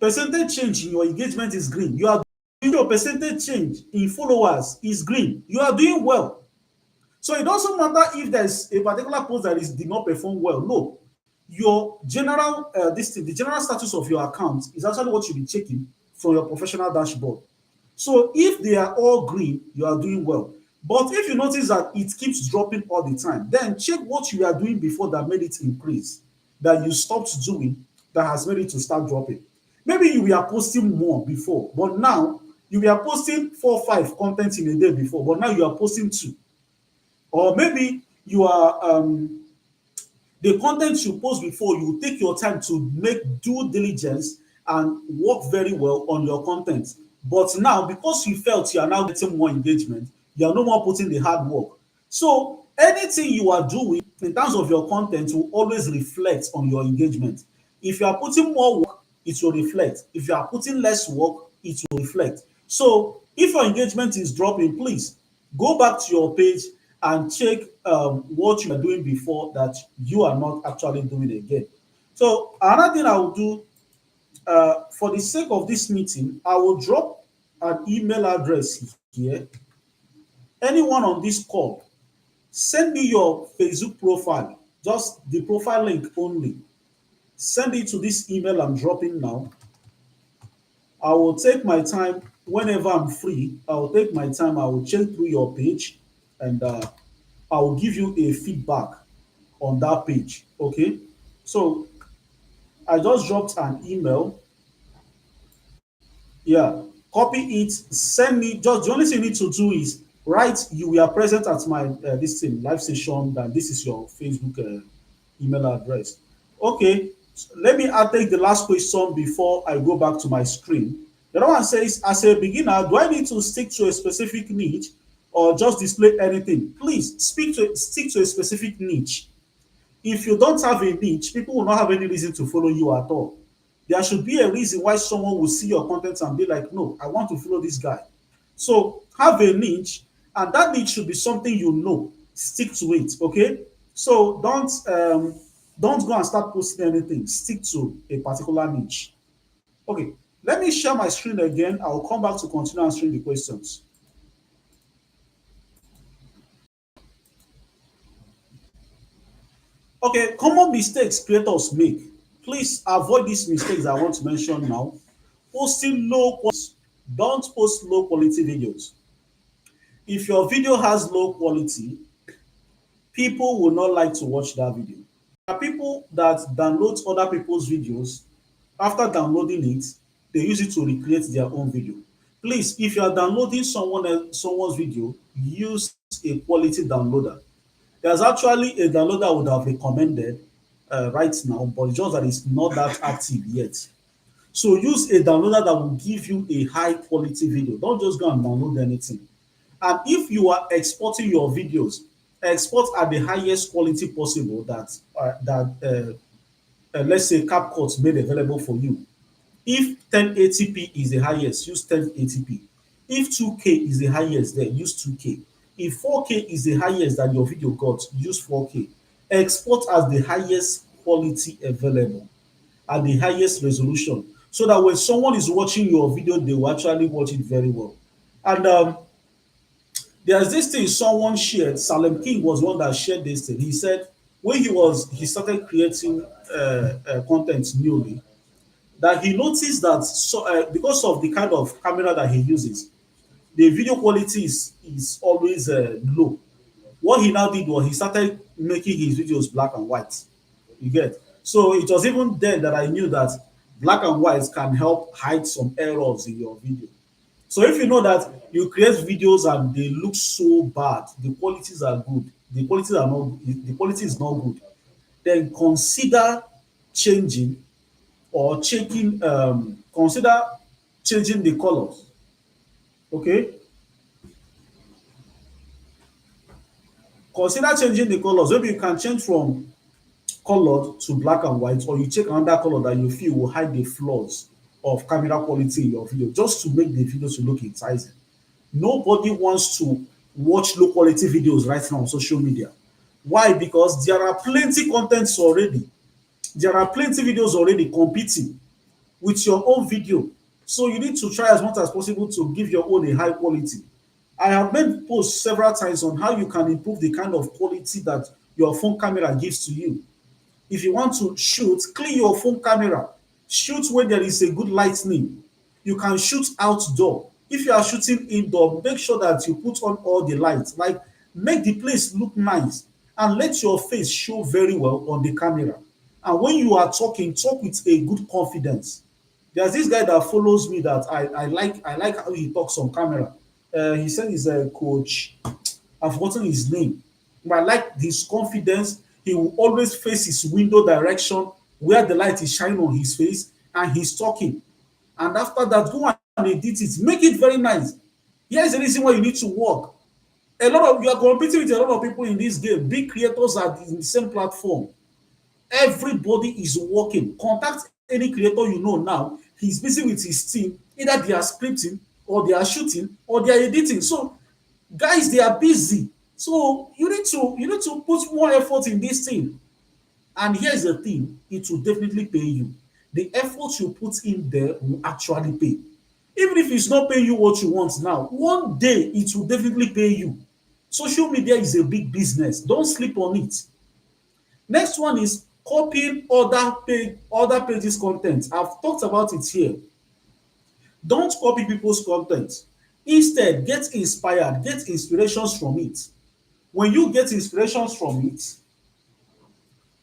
Speaker 1: percentage change in your engagement is green, you are doing, your percentage change in followers is green, you are doing well. So it doesn't matter if there's a particular post that did not perform well. No, your general the general status of your account is actually what you'll be checking from your professional dashboard. So if they are all green, you are doing well. But if you notice that it keeps dropping all the time, then check what you are doing before that made it increase, that you stopped doing, that has made it to start dropping. Maybe you were posting more before, but now you were posting 4 5 content in a day before, but now you are posting 2. Or maybe you are the content you post before, you take your time to make due diligence and work very well on your content. But now, because you felt you are now getting more engagement, you are no more putting the hard work. So anything you are doing in terms of your content will always reflect on your engagement. If you are putting more work, it will reflect. If you are putting less work, it will reflect. So if your engagement is dropping, please go back to your page and check what you are doing before that you are not actually doing again. So another thing I will do, for the sake of this meeting, I will drop an email address here. Anyone on this call, send me your Facebook profile, just the profile link only. Send it to this email I'm dropping now. I will take my time whenever I'm free. I will take my time. I will check through your page and I will give you a feedback on that page. Okay. So I just dropped an email. Yeah. Copy it. Send me. Just the only thing you need to do is write you were present at my this thing live session. That this is your Facebook email address. Okay. Let me take the last question before I go back to my screen. The other one says, as a beginner, do I need to stick to a specific niche or just display anything? Please stick to a specific niche. If you don't have a niche, people will not have any reason to follow you at all. There should be a reason why someone will see your content and be like, no, I want to follow this guy. So have a niche, and that niche should be something you know. Stick to it, okay? So don't go and start posting anything. Stick to a particular niche. Okay, let me share my screen again. I'll come back to continue answering the questions. Okay, common mistakes creators make. Please avoid these mistakes I want to mention now. Posting low quality. Don't post low quality videos. If your video has low quality, people will not like to watch that video. There are people that download other people's videos. After downloading it, they use it to recreate their own video. Please, if you are downloading someone's video, use a quality downloader. There's actually a downloader I would have recommended right now, but just that it's not that active yet. So use a downloader that will give you a high quality video. Don't just go and download anything. And if you are exporting your videos, export at the highest quality possible that let's say CapCut made available for you. If 1080p is the highest, use 1080p. If 2K is the highest, then use 2K. If 4K is the highest that your video got, use 4K. Export as the highest quality available, at the highest resolution, so that when someone is watching your video, they will actually watch it very well. And there's this thing someone shared. Salem King was one that shared this thing. He said when he started creating content newly, that he noticed that because of the kind of camera that he uses, the video quality is always low. What he now did was he started making his videos black and white. You get? So it was even then that I knew that black and white can help hide some errors in your video. So if you know that you create videos and they look so bad, the qualities are good, the quality is not good, then changing consider changing the colors. Okay, consider changing the colors. Maybe you can change from colored to black and white, or you take another color that you feel will hide the flaws of camera quality in your video, just to make the video to look enticing. Nobody wants to watch low quality videos right now on social media. Why? Because there are plenty contents already. There are plenty videos already competing with your own video. So you need to try as much as possible to give your own a high quality. I have made posts several times on how you can improve the kind of quality that your phone camera gives to you. If you want to shoot, clean your phone camera. Shoot where there is a good lightning. You can shoot outdoor. If you are shooting indoor, make sure that you put on all the lights. Like, make the place look nice and let your face show very well on the camera. And when you are talking, talk with a good confidence. There's this guy that follows me that I like how he talks on camera. He said he's a coach. I've forgotten his name. But I like his confidence. He will always face his window direction where the light is shining on his face, and he's talking. And after that, go and edit it. Make it very nice. Here's the reason why you need to work. You are competing with a lot of people in this game. Big creators are in the same platform. Everybody is working. Contact any creator you know now. He's busy with his team. Either they are scripting, or they are shooting, or they are editing. So guys, they are busy. So you need to put more effort in this thing. And here's the thing, it will definitely pay you. The effort you put in there will actually pay. Even if it's not paying you what you want now, one day it will definitely pay you. Social media is a big business. Don't sleep on it. Next one is copying other pages content. I've talked about it here. Don't copy people's content. Instead, get inspired, get inspirations from it. When you get inspirations from it,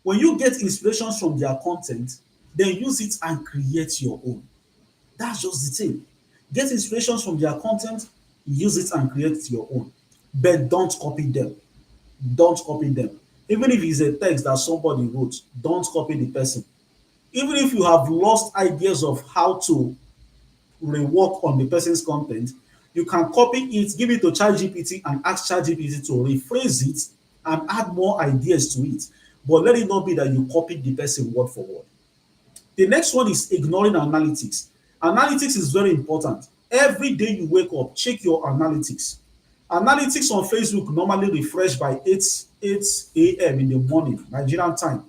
Speaker 1: when you get inspirations from their content, then use it and create your own. That's just the thing. Get inspirations from their content, use it and create your own. But don't copy them. Don't copy them. Even if it's a text that somebody wrote, don't copy the person. Even if you have lost ideas of how to rework on the person's content, you can copy it, give it to ChatGPT, and ask ChatGPT to rephrase it and add more ideas to it. But let it not be that you copied the person word for word. The next one is ignoring analytics. Analytics is very important. Every day you wake up, check your analytics. Analytics on Facebook normally refresh by 8 a.m. in the morning, Nigerian time.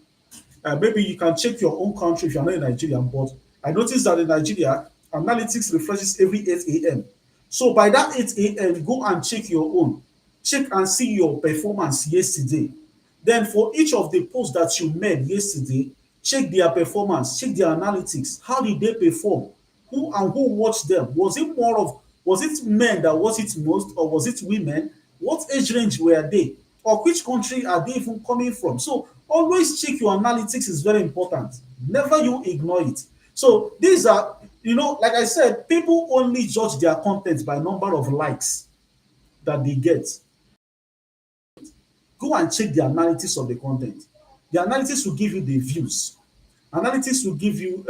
Speaker 1: Maybe you can check your own country if you're not in Nigeria, but I noticed that in Nigeria, analytics refreshes every 8 a.m. So by that 8 a.m., go and check your own. Check and see your performance yesterday. Then for each of the posts that you made yesterday, check their performance, check their analytics. How did they perform? Who watched them? Was it men that watched it most, or was it women? What age range were they? Or which country are they even coming from? So always check your analytics is very important. Never you ignore it. So these are, like I said, people only judge their content by number of likes that they get. Go and check the analytics of the content. The analytics will give you the views. Analytics will give you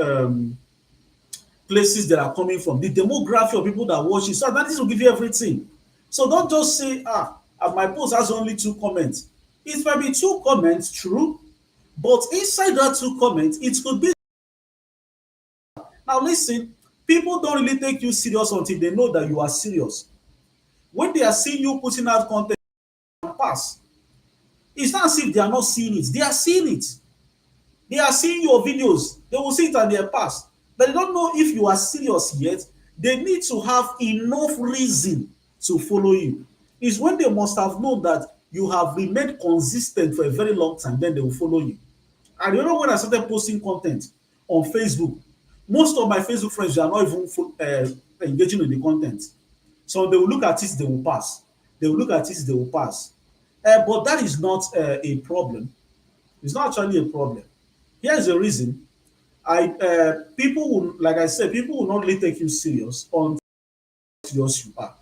Speaker 1: places that are coming from, the demography of people that watch it. So analytics will give you everything. So don't just say, my post has only 2 comments. It might be 2 comments, true, but inside that 2 comments, it could be. Now listen, people don't really take you serious until they know that you are serious. When they are seeing you putting out content and pass, it's not as if they are not seeing it. They are seeing it. They are seeing your videos. They will see it and they pass. But they don't know if you are serious yet. They need to have enough reason to follow you. It's when they must have known that you have remained consistent for a very long time, then they will follow you. I remember when I started posting content on Facebook, most of my Facebook friends are not even engaging in the content. So they will look at it, they will pass. They will look at it, they will pass. But that is not a problem. It's not actually a problem. Here's the reason. People will, like I said, people will not really take you serious on how serious you are.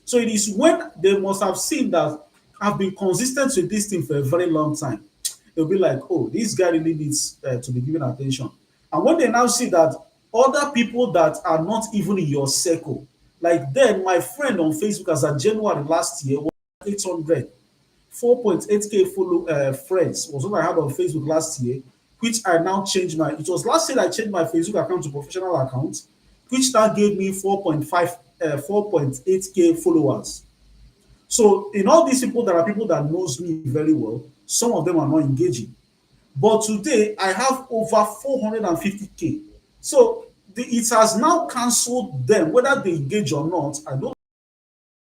Speaker 1: So it is when they must have seen that I've been consistent with this thing for a very long time. They'll be like, oh, this guy really needs to be given attention. And when they now see that other people that are not even in your circle, like then my friend on Facebook as of January last year was 800, 4.8K follow friends was what I had on Facebook last year, which I now changed my. It was last year I changed my Facebook account to professional account, which now gave me 4.5, 4.8K followers. So in all these people, there are people that knows me very well. Some of them are not engaging, but today I have over 450K. So it has now cancelled them, whether they engage or not. I don't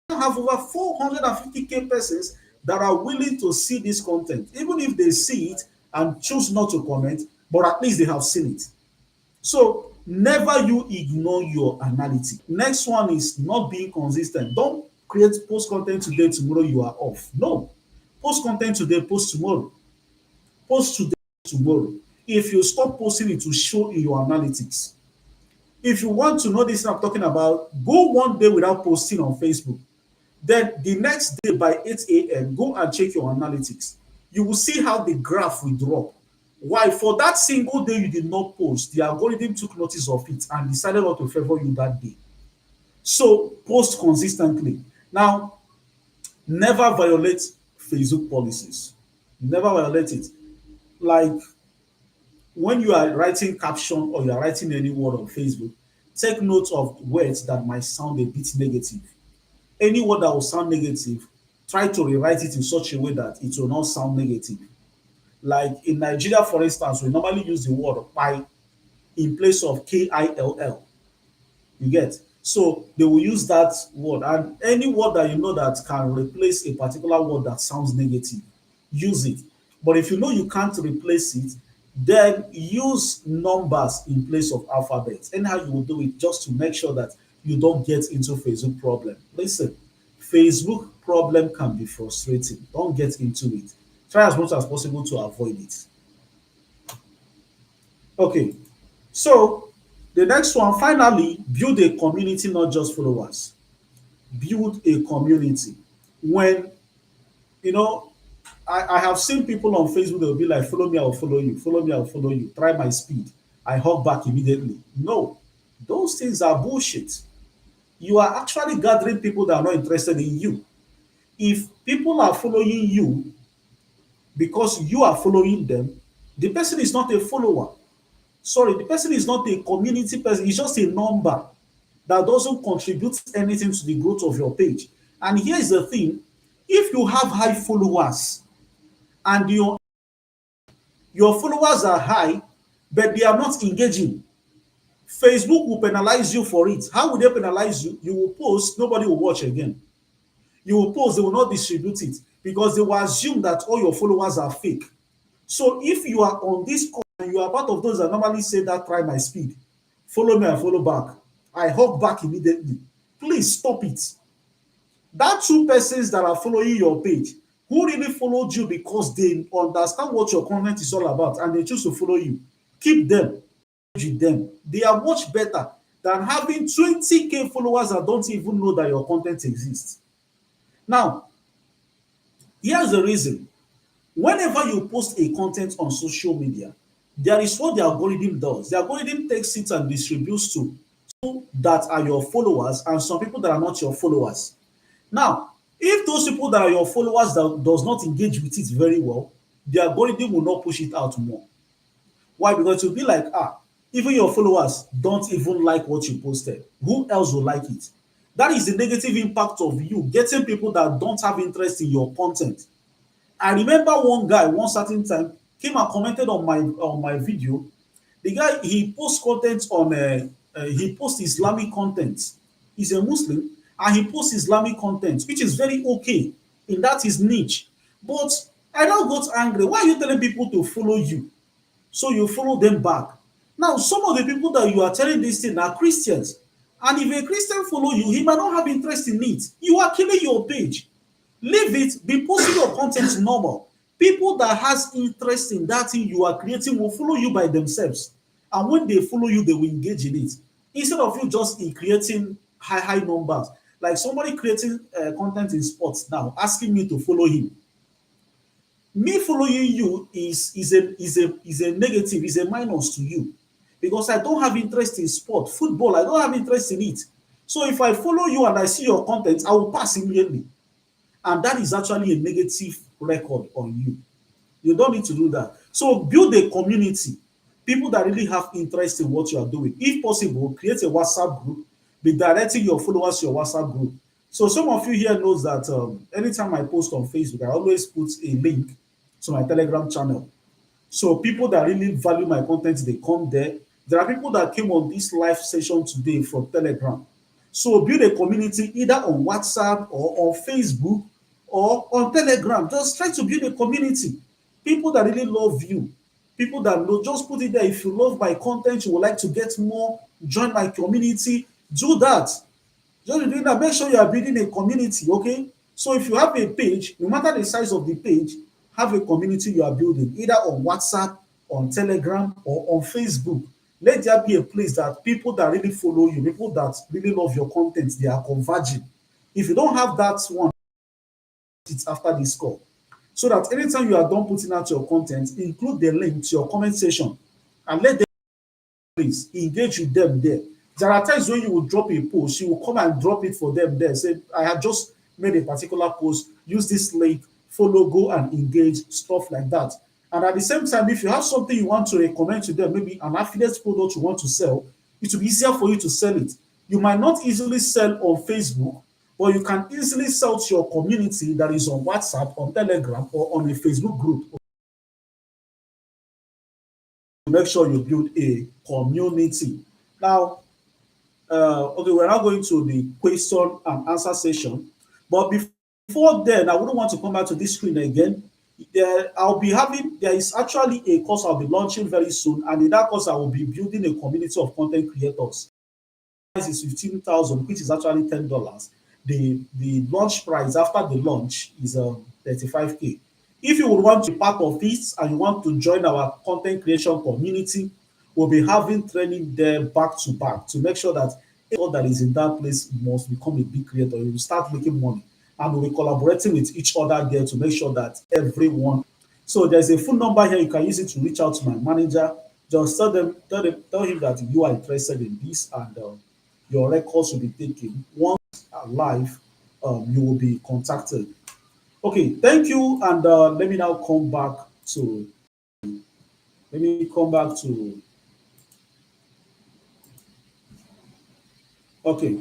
Speaker 1: have over 450K persons that are willing to see this content, even if they see it and choose not to comment, but at least they have seen it. So never you ignore your analytics. Next one is not being consistent. Don't create post content today, tomorrow you are off. No. Post content today, post tomorrow. Post today, tomorrow. If you stop posting, it will show in your analytics. If you want to know this I'm talking about, go one day without posting on Facebook. Then the next day by 8 a.m., go and check your analytics. You will see how the graph will drop. Why? For that single day you did not post, the algorithm took notice of it and decided not to favor you that day. So post consistently. Now, never violate Facebook policies. Never violate it. Like when you are writing caption or you are writing any word on Facebook, take note of words that might sound a bit negative. Any word that will sound negative, try to rewrite it in such a way that it will not sound negative. Like in Nigeria, for instance, we normally use the word pi in place of KILL. You get? So they will use that word, and any word that you know that can replace a particular word that sounds negative, use it. But if you know you can't replace it, then use numbers in place of alphabets. Anyhow, you will do it just to make sure that you don't get into Facebook problem. Listen, Facebook problem can be frustrating. Don't get into it. Try as much as possible to avoid it. Okay, so the next one, finally, build a community, not just followers. Build a community. When, you know, I have seen people on Facebook, they'll be like, follow me, I'll follow you. Follow me, I'll follow you. Try my speed. I hug back immediately. No, those things are bullshit. You are actually gathering people that are not interested in you. If people are following you because you are following them, the person is not a follower. Sorry, the person is not a community person. It's just a number that doesn't contribute anything to the growth of your page. And here's the thing, if you have high followers and your followers are high, but they are not engaging, Facebook will penalize you for it. How will they penalize you? You will post, nobody will watch again. You will post, they will not distribute it. because they will assume that all your followers are fake. So if you are on this call and you are part of those that normally say that try my speed, follow me and follow back, I hug back immediately. Please stop it. That two persons that are following your page, who really followed you because they understand what your content is all about and they choose to follow you, keep them, with them. They are much better than having 20K followers that don't even know that your content exists. Now, here's the reason. Whenever you post a content on social media, there is what the algorithm does. The algorithm takes it and distributes to people that are your followers and some people that are not your followers. Now, if those people that are your followers that does not engage with it very well, the algorithm will not push it out more. Why? Because it will be like, even your followers don't even like what you posted. Who else will like it? That is the negative impact of you getting people that don't have interest in your content. I remember one guy one certain time came and commented on my video. The guy, he posts content on he posts Islamic content. He's a Muslim and he posts Islamic content, which is very okay in that his niche. But I now got angry. Why are you telling people to follow you? So you follow them back. Now, some of the people that you are telling this thing are Christians. And if a Christian follow you, he might not have interest in it. You are killing your page. Leave it, be posting your content normal. People that has interest in that thing you are creating will follow you by themselves. And when they follow you, they will engage in it. Instead of you just in creating high numbers. Like somebody creating content in sports now, asking me to follow him. Me following you is a negative, is a minus to you. Because I don't have interest in sport. Football, I don't have interest in it. So if I follow you and I see your content, I will pass immediately. And that is actually a negative record on you. You don't need to do that. So build a community, people that really have interest in what you are doing. If possible, create a WhatsApp group, be directing your followers to your WhatsApp group. So some of you here knows that anytime I post on Facebook, I always put a link to my Telegram channel. So people that really value my content, they come there. There are people that came on this live session today from Telegram. So build a community either on WhatsApp or on Facebook or on Telegram. Just try to build a community. People that really love you. People that know, just put it there. If you love my content, you would like to get more, join my community, do that. Just be doing that. Make sure you are building a community, okay? So if you have a page, no matter the size of the page, have a community you are building, either on WhatsApp, on Telegram, or on Facebook. Let there be a place that people that really follow you, people that really love your content, they are converging. If you don't have that one, it's after this call. So that anytime you are done putting out your content, include the link to your comment section and let them please engage with them there. There are times when you will drop a post, you will come and drop it for them there. Say, I have just made a particular post, use this link, follow, go and engage, stuff like that. And at the same time, if you have something you want to recommend to them, maybe an affiliate product you want to sell, it will be easier for you to sell it. You might not easily sell on Facebook, but you can easily sell to your community that is on WhatsApp, on Telegram, or on a Facebook group. Make sure you build a community. Now, okay, we're now going to the question and answer session. But before then, I wouldn't want to come back to this screen again. There is actually a course I'll be launching very soon. And in that course, I will be building a community of content creators. The price is 15,000, which is actually $10. The launch price after the launch is 35K. If you would want to be part of this and you want to join our content creation community, we'll be having training there back to back to make sure that everyone that is in that place must become a big creator. You will start making money. And we'll be collaborating with each other there to make sure that everyone. So there's a phone number here. You can use it to reach out to my manager. Just tell him that you are interested in this, and your records will be taken. Once live, you will be contacted. Okay, thank you. And let me now come back to. Let me come back to. Okay,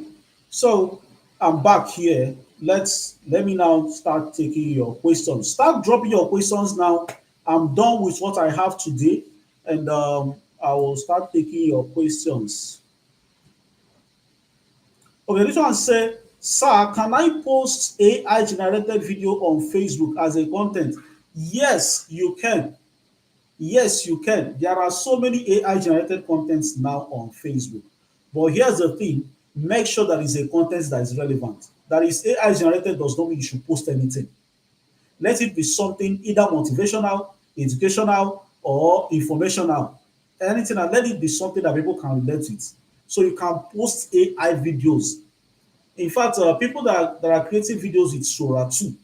Speaker 1: so I'm back here. Let me now start taking your questions. Start dropping your questions now. I'm done with what I have today, and I will start taking your questions. Okay, this one say Sir, can I post AI generated video on Facebook as a content? Yes, you can. Yes, you can. There are so many AI generated contents now on Facebook. But here's the thing, make sure that is a content that is relevant. That is AI generated does not mean you should post anything. Let it be something either motivational, educational, or informational. Anything, and let it be something that people can relate with. So you can post AI videos. In fact, people that are creating videos with Sora 2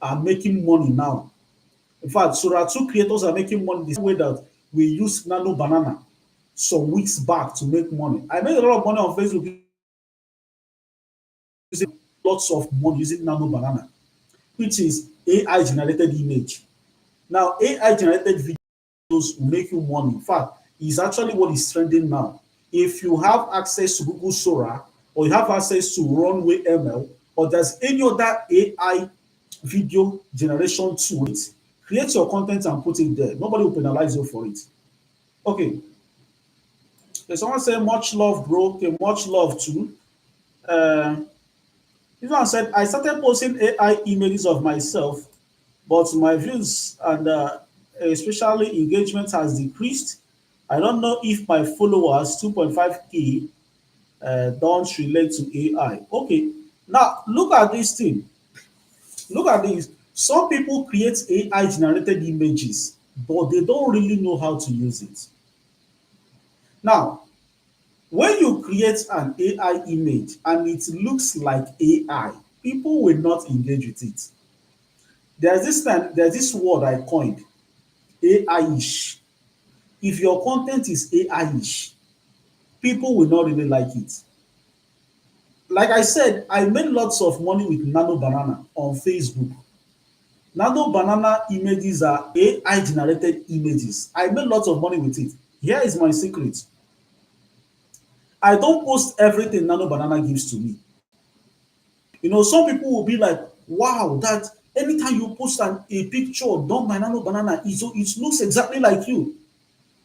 Speaker 1: are making money now. In fact, Sora 2 creators are making money the same way that we use Nano Banana some weeks back to make money. I made a lot of money on Facebook using lots of money using Nano Banana, which is AI generated image. Now, AI generated videos will make you money. In fact, it's actually what is trending now. If you have access to Google Sora or you have access to Runway ML or there's any other AI video generation tool, create your content and put it there. Nobody will penalize you for it. Okay. There's someone saying much love, bro. Okay, much love too. Uh, this one said I started posting AI images of myself, but my views and especially engagement has decreased. I don't know if my followers 2.5K don't relate to AI. Okay, now look at this thing. Look at this. Some people create AI generated images, but they don't really know how to use it. Now, when you create an AI image and it looks like AI, people will not engage with it. There's this word I coined, AI-ish. If your content is AI-ish, people will not really like it. Like I said, I made lots of money with Nano Banana on Facebook. Nano Banana images are AI generated images. I made lots of money with it. Here is my secret. I don't post everything Nano Banana gives to me. Some people will be like, wow, that anytime you post a picture done by Nano Banana, it looks exactly like you.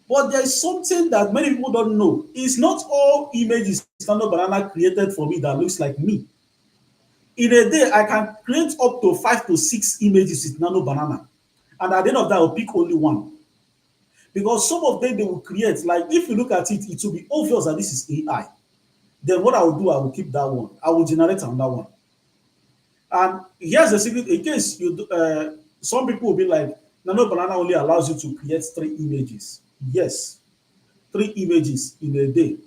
Speaker 1: But there is something that many people don't know. It's not all images Nano Banana created for me that looks like me. In a day, I can create up to 5 to 6 images with Nano Banana. And at the end of that, I'll pick only one. Because some of them they will create, like if you look at it, it will be obvious that this is AI. Then what I will do, I will keep that one. I will generate another one. And here's the secret, in case some people will be like, Nano Banana only allows you to create 3 images. Yes, 3 images in a day.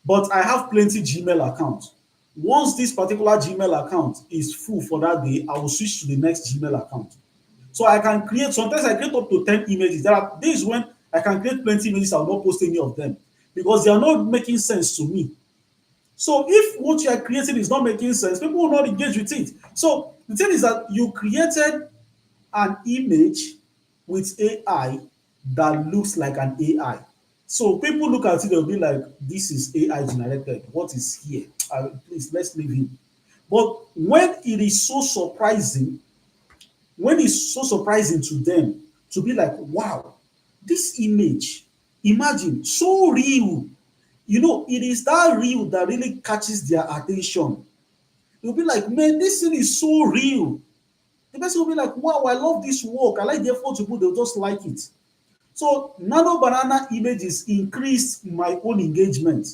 Speaker 1: But I have plenty Gmail accounts. Once this particular Gmail account is full for that day, I will switch to the next Gmail account. So I can create, sometimes I create up to 10 images. There are days when I can create plenty images, I will not post any of them because they are not making sense to me. So if what you are creating is not making sense, people will not engage with it. So the thing is that you created an image with AI that looks like an AI. So people look at it, they'll be like, this is AI generated. What is here? Please, let's leave him. But when it's so surprising to them to be like, wow, this image, imagine, so real. It is that real that really catches their attention. You'll be like, man, this thing is so real. The person will be like, wow, I love this work. I like the effort to put, they'll just like it. So Nano Banana images increased my own engagement.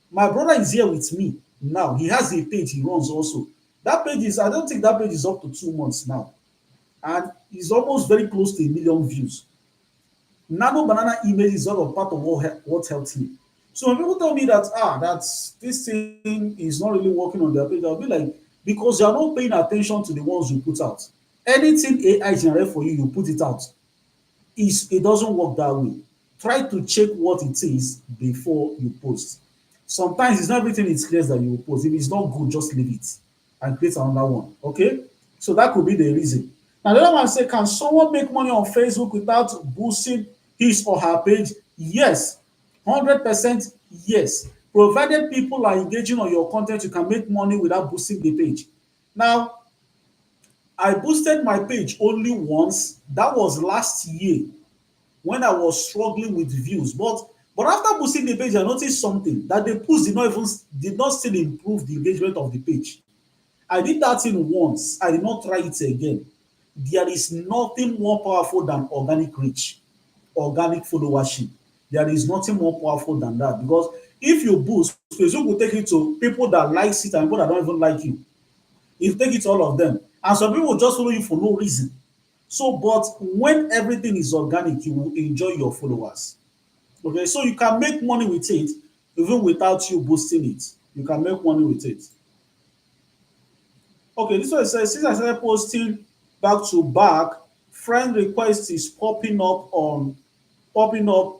Speaker 1: My brother is here with me now. He has a page he runs also. That page is, I don't think that page is up to 2 months now. And it's almost very close to 1 million views. Nano Banana image is all of part of what helped me. So when people tell me that this thing is not really working on their page, I'll be like, because you are not paying attention to the ones you put out. Anything AI generate for you, you put it out. It doesn't work that way. Try to check what it is before you post. Sometimes it's not everything it clears that you will post. If it's not good, just leave it and create another one. Okay? So that could be the reason. Now, the other one say, can someone make money on Facebook without boosting his or her page? Yes, 100% yes. Provided people are engaging on your content, you can make money without boosting the page. Now, I boosted my page only once. That was last year when I was struggling with views. But after boosting the page, I noticed something that the post did not still improve the engagement of the page. I did that thing once. I did not try it again. There is nothing more powerful than organic reach, organic followership. There is nothing more powerful than that because if you boost, Facebook will take it to people that likes it and people that don't even like you. It will take it to all of them. And some people will just follow you for no reason. So, but when everything is organic, you will enjoy your followers. Okay, so you can make money with it even without you boosting it. You can make money with it. Okay, this one says since I started posting back to back, friend request is popping up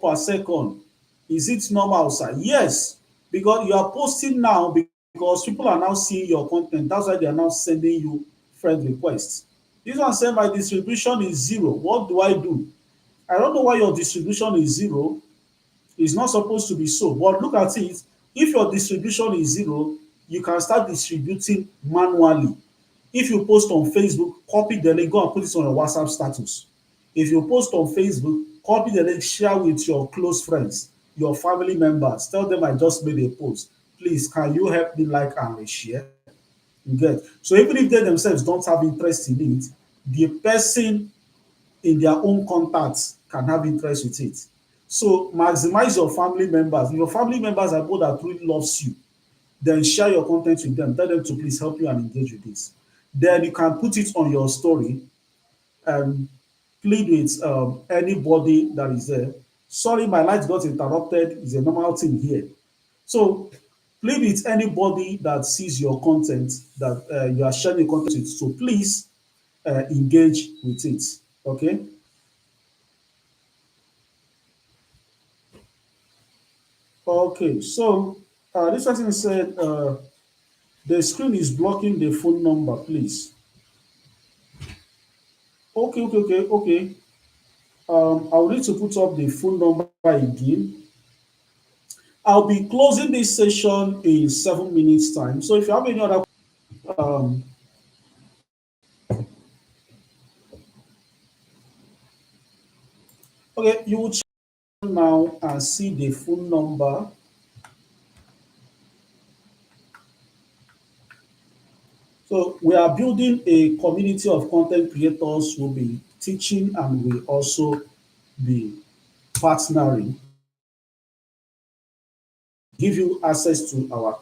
Speaker 1: per second. Is it normal, sir? Yes, because you are posting now because people are now seeing your content. That's why they are now sending you friend requests. This one said my distribution is zero. What do I do? I don't know why your distribution is zero. It's not supposed to be so. But look at it. If your distribution is zero, you can start distributing manually. If you post on Facebook, copy the link, go and put it on your WhatsApp status. If you post on Facebook, copy the link, share with your close friends, your family members. Tell them I just made a post. Please, can you help me like and share? You get. So even if they themselves don't have interest in it, the person in their own contacts can have interest with it. So maximize your family members. If your family members are people that truly loves you, then share your content with them. Tell them to please help you and engage with this. Then you can put it on your story and plead with anybody that is there. Sorry, my light got interrupted. It's a normal thing here. So plead with anybody that sees your content that you are sharing your content with. So please engage with it. Okay. Okay. So this person said the screen is blocking the phone number. Please. Okay. Okay. Okay. Okay. I'll need to put up the phone number again. I'll be closing this session in 7 minutes time. So if you have any other, um, okay, you will check now and see the phone number. So we are building a community of content creators who will be teaching and will also be partnering, give you access to our,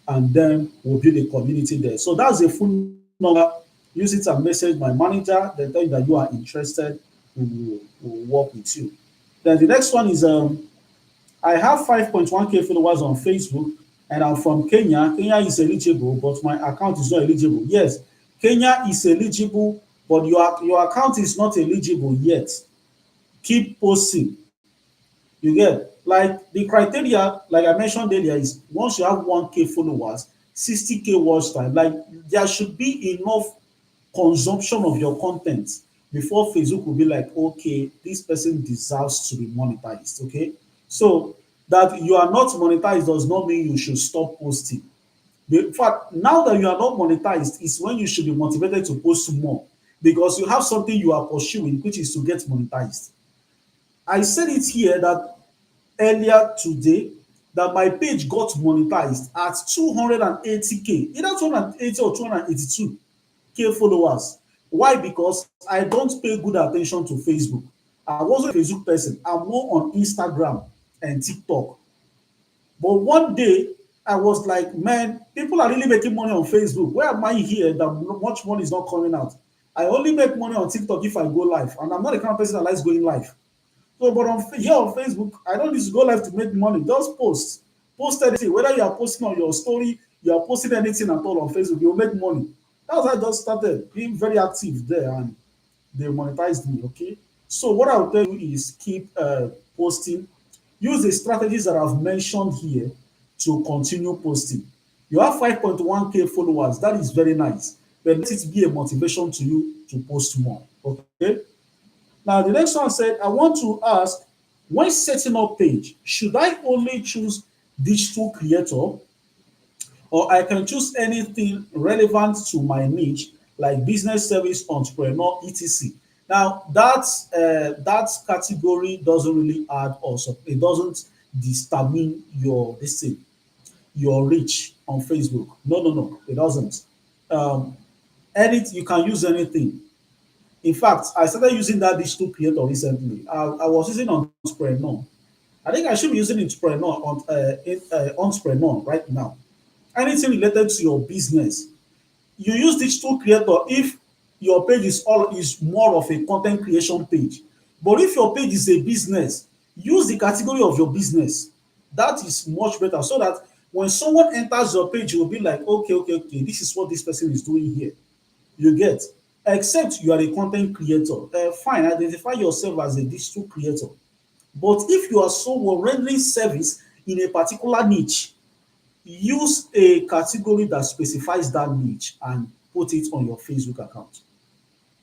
Speaker 1: and then we'll build a community there. So that's the phone number. Use it and message my manager. Then tell you that you are interested. We will work with you. Then the next one is I have 5.1K followers on Facebook and I'm from Kenya. Kenya is eligible, but my account is not eligible. Yes, Kenya is eligible, but your account is not eligible yet. Keep posting. You get like the criteria, like I mentioned earlier, is once you have 1K followers, 60K watch time, like there should be enough consumption of your content before Facebook will be like, okay, this person deserves to be monetized. Okay. So that you are not monetized does not mean you should stop posting. In fact, now that you are not monetized is when you should be motivated to post more because you have something you are pursuing, which is to get monetized. I said it here that earlier today that my page got monetized at 280K, either 280 or 282K followers. Why? Because I don't pay good attention to Facebook. I wasn't a Facebook person. I'm more on Instagram and TikTok. But one day, I was like, man, people are really making money on Facebook. Where am I here that much money is not coming out? I only make money on TikTok if I go live. And I'm not the kind of person that likes going live. So, but here on Facebook, I don't need to go live to make money. Just post. Post anything. Whether you are posting on your story, you are posting anything at all on Facebook, you'll make money. That's how I just started being very active there and they monetized me. Okay. So, what I will tell you is keep posting. Use the strategies that I've mentioned here to continue posting. You have 5.1K followers. That is very nice. But let it be a motivation to you to post more. Okay. Now, the next one said, I want to ask, when setting up page, should I only choose digital creator or I can choose anything relevant to my niche like business service, entrepreneur, etc. Now, that category doesn't really add also. It doesn't determine your this thing, your reach on Facebook. No, no, no, it doesn't. Um, you can use anything. In fact, I started using that digital creator recently. I was using Entrepreneur. I think I should be using Entrepreneur right now. Anything related to your business, you use digital creator if your page is more of a content creation page. But if your page is a business, use the category of your business. That is much better, so that when someone enters your page, you will be like, okay, okay, okay, this is what this person is doing here. You get? Except you are a content creator, fine, identify yourself as a digital creator. But if you are someone rendering service in a particular niche, use a category that specifies that niche and put it on your Facebook account.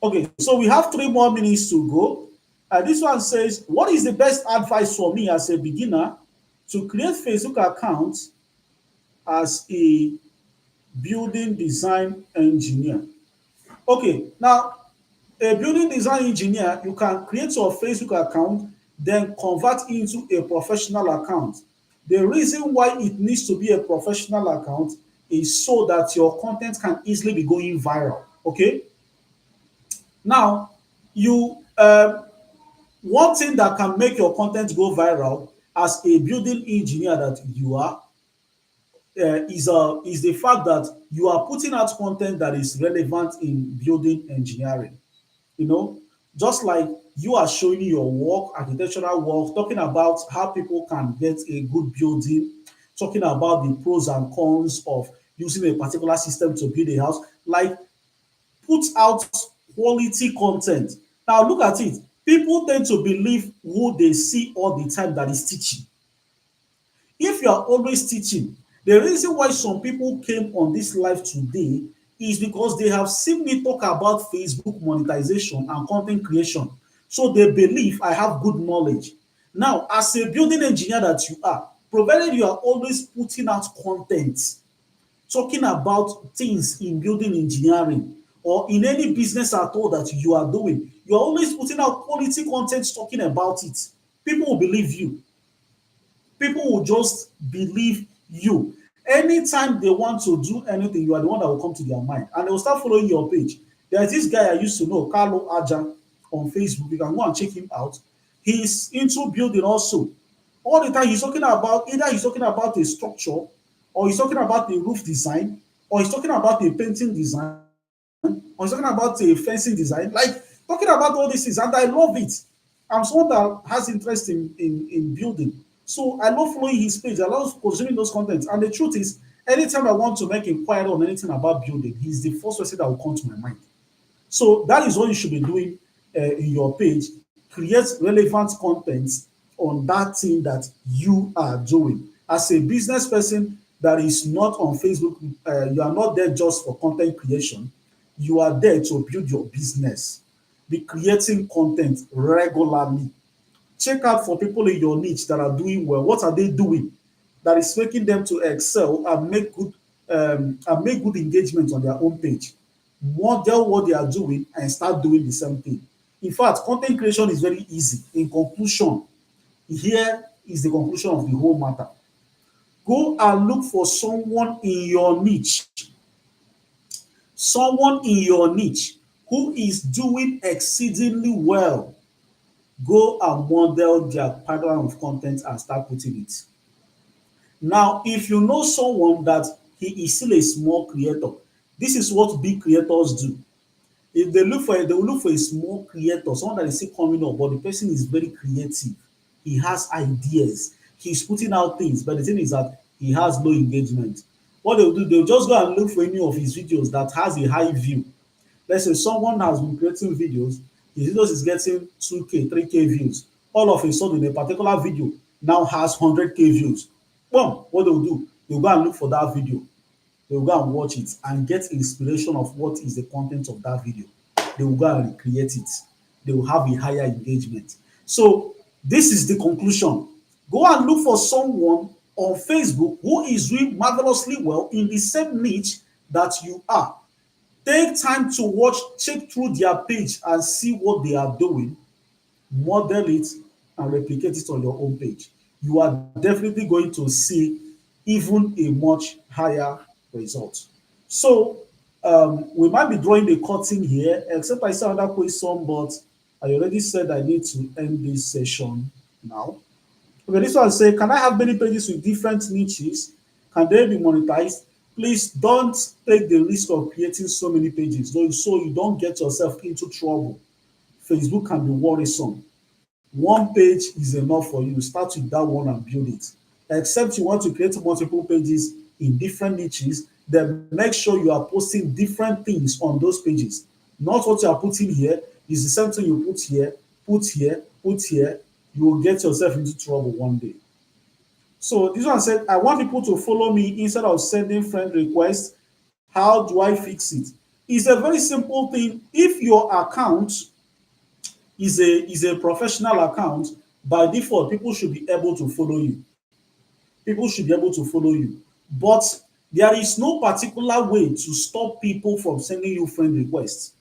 Speaker 1: Okay, so we have 3 more minutes to go. This one says, what is the best advice for me as a beginner to create Facebook accounts as a building design engineer? Okay, now a building design engineer, you can create your Facebook account, then convert into a professional account. The reason why it needs to be a professional account is so that your content can easily be going viral. Okay. Now, you one thing that can make your content go viral as a building engineer that you are, is the fact that you are putting out content that is relevant in building engineering. You know, just like you are showing your work, architectural work, talking about how people can get a good building, talking about the pros and cons of using a particular system to build a house. Like, put out quality content. Now look at it. People tend to believe who they see all the time that is teaching. If you are always teaching, the reason why some people came on this live today is because they have seen me talk about Facebook monetization and content creation. So they believe I have good knowledge. Now, as a building engineer that you are, provided you are always putting out content, talking about things in building engineering or in any business at all that you are doing, you're always putting out quality content talking about it. People will believe you. People will just believe you. Anytime they want to do anything, you are the one that will come to their mind and they will start following your page. There's this guy I used to know, Carlo Aja, on Facebook. You can go and check him out. He's into building also. All the time he's talking about, either he's talking about a structure, or he's talking about the roof design, or he's talking about a painting design, or he's talking about a fencing design. Like, talking about all these things, and I love it. I'm someone that has interest in building. So I love following his page. I love consuming those contents. And the truth is, anytime I want to make inquiry on anything about building, he's the first person that will come to my mind. So that is what you should be doing in your page. Create relevant content on that thing that you are doing. As a business person that is not on Facebook, you are not there just for content creation. You are there to build your business. Be creating content regularly. Check out for people in your niche that are doing well. What are they doing that is making them to excel and make good engagement on their own page? Model what they are doing and start doing the same thing. In fact, content creation is very easy. In conclusion, here is the conclusion of the whole matter. Go and look for someone in your niche who is doing exceedingly well. Go and model their pattern of content and start putting it. Now, if you know someone that he is still a small creator, this is what big creators do. If they will look for a small creator, someone that is still coming up, but the person is very creative. He has ideas. He's putting out things, but the thing is that he has low engagement. What they'll do, they'll just go and look for any of his videos that has a high view. Let's say someone has been creating videos, his videos is getting 2K, 3K views. All of a sudden, a particular video now has 100K views. Boom, what they'll do, they'll go and look for that video. They will go and watch it and get inspiration of what is the content of that video. They will go and recreate it. They will have a higher engagement. So this is the conclusion. Go and look for someone on Facebook who is doing marvelously well in the same niche that you are. Take time to watch, check through their page and see what they are doing, model it and replicate it on your own page. You are definitely going to see even a much higher result. So we might be drawing the curtain here, except I saw another question, but I already said I need to end this session now. Okay, this one say, can I have many pages with different niches? Can they be monetized? Please don't take the risk of creating so many pages, so you don't get yourself into trouble. Facebook can be worrisome. One page is enough for you. Start with that one and build it. Except you want to create multiple pages in different niches, then make sure you are posting different things on those pages. Not what you are putting here is the same thing you put here, put here, put here. You will get yourself into trouble one day. So this one said, I want people to follow me instead of sending friend requests. How do I fix it? It's a very simple thing. If your account is a professional account, by default, people should be able to follow you. People should be able to follow you. But there is no particular way to stop people from sending you friend requests.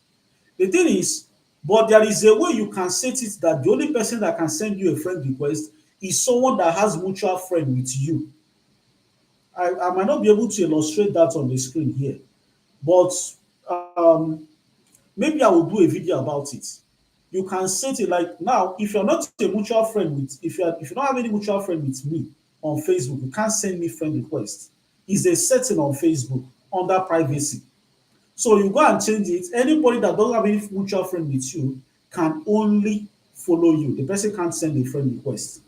Speaker 1: The thing is, but there is a way you can set it that the only person that can send you a friend request is someone that has mutual friend with you. I might not be able to illustrate that on the screen here, but um, maybe I will do a video about it. You can set it like now, if you're not a mutual friend with, if you don't have any mutual friend with me on Facebook, you can't send me friend request. It's a setting on Facebook under privacy. So you go and change it. Anybody that doesn't have any mutual friend with you can only follow you. The person can't send a friend request.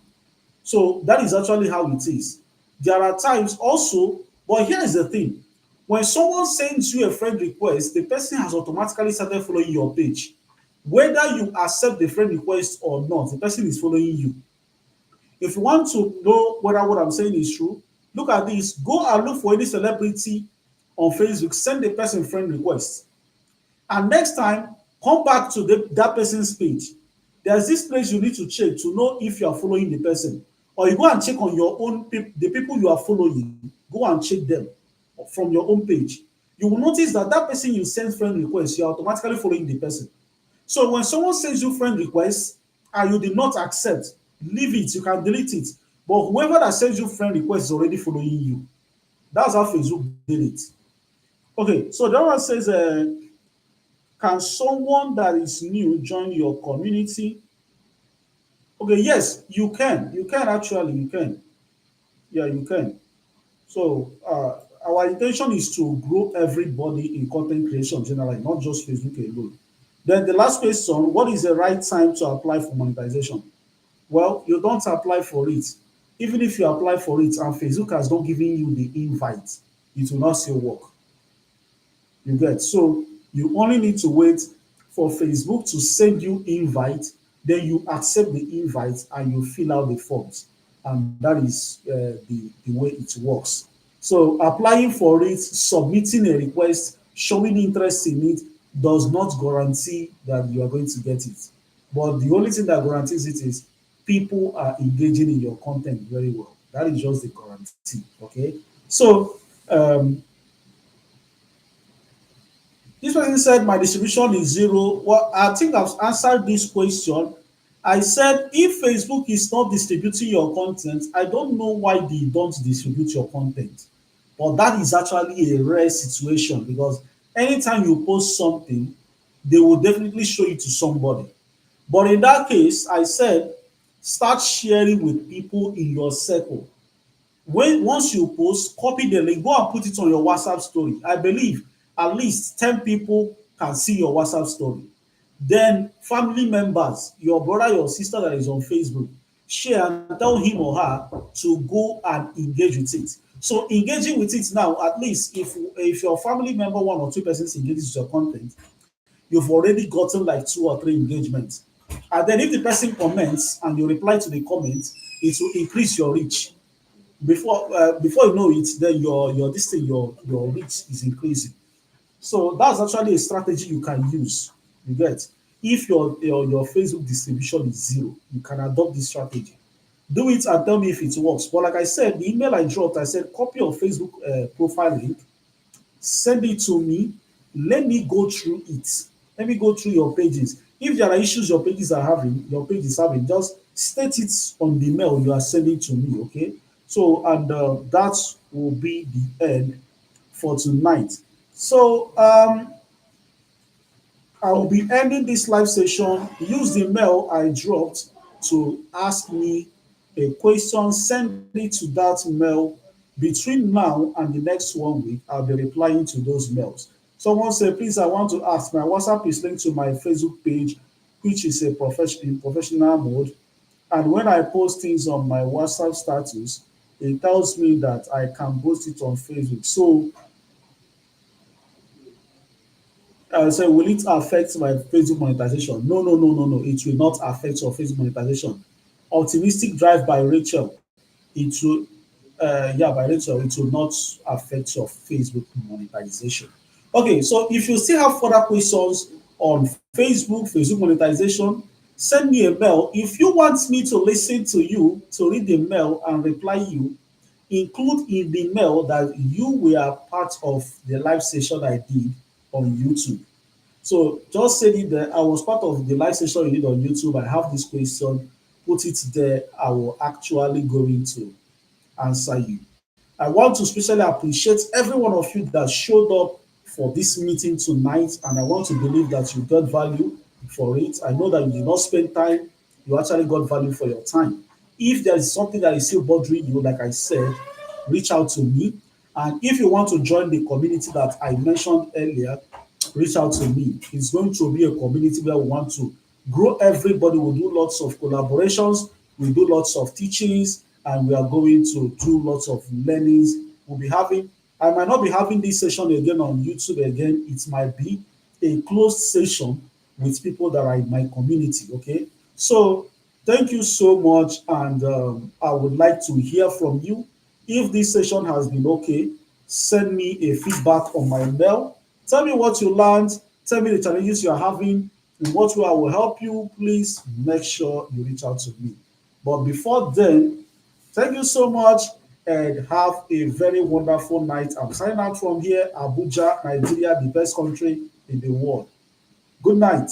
Speaker 1: So that is actually how it is. There are times also, but here is the thing. When someone sends you a friend request, the person has automatically started following your page. Whether you accept the friend request or not, the person is following you. If you want to know whether what I'm saying is true, look at this. Go and look for any celebrity on Facebook, send the person friend request. And next time, come back to that person's page. There's this place you need to check to know if you are following the person. Or you go and check on your own, the people you are following, go and check them from your own page. You will notice that that person you send friend request, you're automatically following the person. So when someone sends you friend request and you did not accept, leave it, you can delete it. But whoever that sends you friend request is already following you. That's how Facebook did it. Okay, so that one says, can someone that is new join your community? Okay, yes, you can. You can actually, you can. Yeah, you can. So our intention is to grow everybody in content creation generally, not just Facebook alone. Then the last question, what is the right time to apply for monetization? Well, you don't apply for it. Even if you apply for it and Facebook has not given you the invite, it will not still work. You get, so you only need to wait for Facebook to send you invite, then you accept the invite and you fill out the forms, and that is the way it works. So applying for it, submitting a request, showing interest in it does not guarantee that you are going to get it. But the only thing that guarantees it is people are engaging in your content very well. That is just the guarantee. Okay. So this person said my distribution is zero. Well, I think I've answered this question. I said if Facebook is not distributing your content, I don't know why they don't distribute your content. But that is actually a rare situation because anytime you post something, they will definitely show it to somebody. But in that case, I said start sharing with people in your circle. When once you post, copy the link, go and put it on your WhatsApp story. I believe at least 10 people can see your WhatsApp story. Then family members, your brother, your sister that is on Facebook, share and tell him or her to go and engage with it. So engaging with it now, at least if your family member, one or two persons engages with your content, you've already gotten like two or three engagements. And then if the person comments and you reply to the comment, it will increase your reach. Before you know it, then your this thing, your reach is increasing. So that's actually a strategy you can use. You get, if your Facebook distribution is zero, you can adopt this strategy. Do it and tell me if it works. But like I said, the email I dropped, I said copy your Facebook profile link, send it to me. Let me go through it. Let me go through your pages. If there are issues your page is having, just state it on the mail you are sending to me. Okay. So and that will be the end for tonight. So I will be ending this live session. Use the mail I dropped to ask me a question. Send it to that mail between now and the next 1 week. I'll be replying to those mails. Someone said, please, I want to ask. My WhatsApp is linked to my Facebook page, which is a in professional mode. And when I post things on my WhatsApp status, it tells me that I can post it on Facebook. So so will it affect my Facebook monetization? No, no, no, no, no. It will not affect your Facebook monetization. Optimistic Drive by Rachel. It will, yeah, by Rachel. It will not affect your Facebook monetization. Okay, so if you still have further questions on Facebook monetization, send me a mail. If you want me to listen to you, to read the mail and reply you, include in the mail that you were part of the live session I did on YouTube. So just say it there. I was part of the live session you did on YouTube. I have this question. Put it there. I will actually going to answer you. I want to especially appreciate every one of you that showed up for this meeting tonight, and I want to believe that you got value for it. I know that you did not spend time, you actually got value for your time. If there is something that is still bothering you, like I said, reach out to me. And if you want to join the community that I mentioned earlier, reach out to me. It's going to be a community where we want to grow everybody. We do lots of collaborations, we do lots of teachings, and we are going to do lots of learnings. We'll be having, I might not be having this session again on YouTube again. It might be a closed session with people that are in my community. Okay. So thank you so much. And I would like to hear from you. If this session has been okay, send me a feedback on my mail. Tell me what you learned. Tell me the challenges you are having. In what way I will help you. Please make sure you reach out to me. But before then, thank you so much and have a very wonderful night. I'm signing out from here, Abuja, Nigeria, the best country in the world. Good night.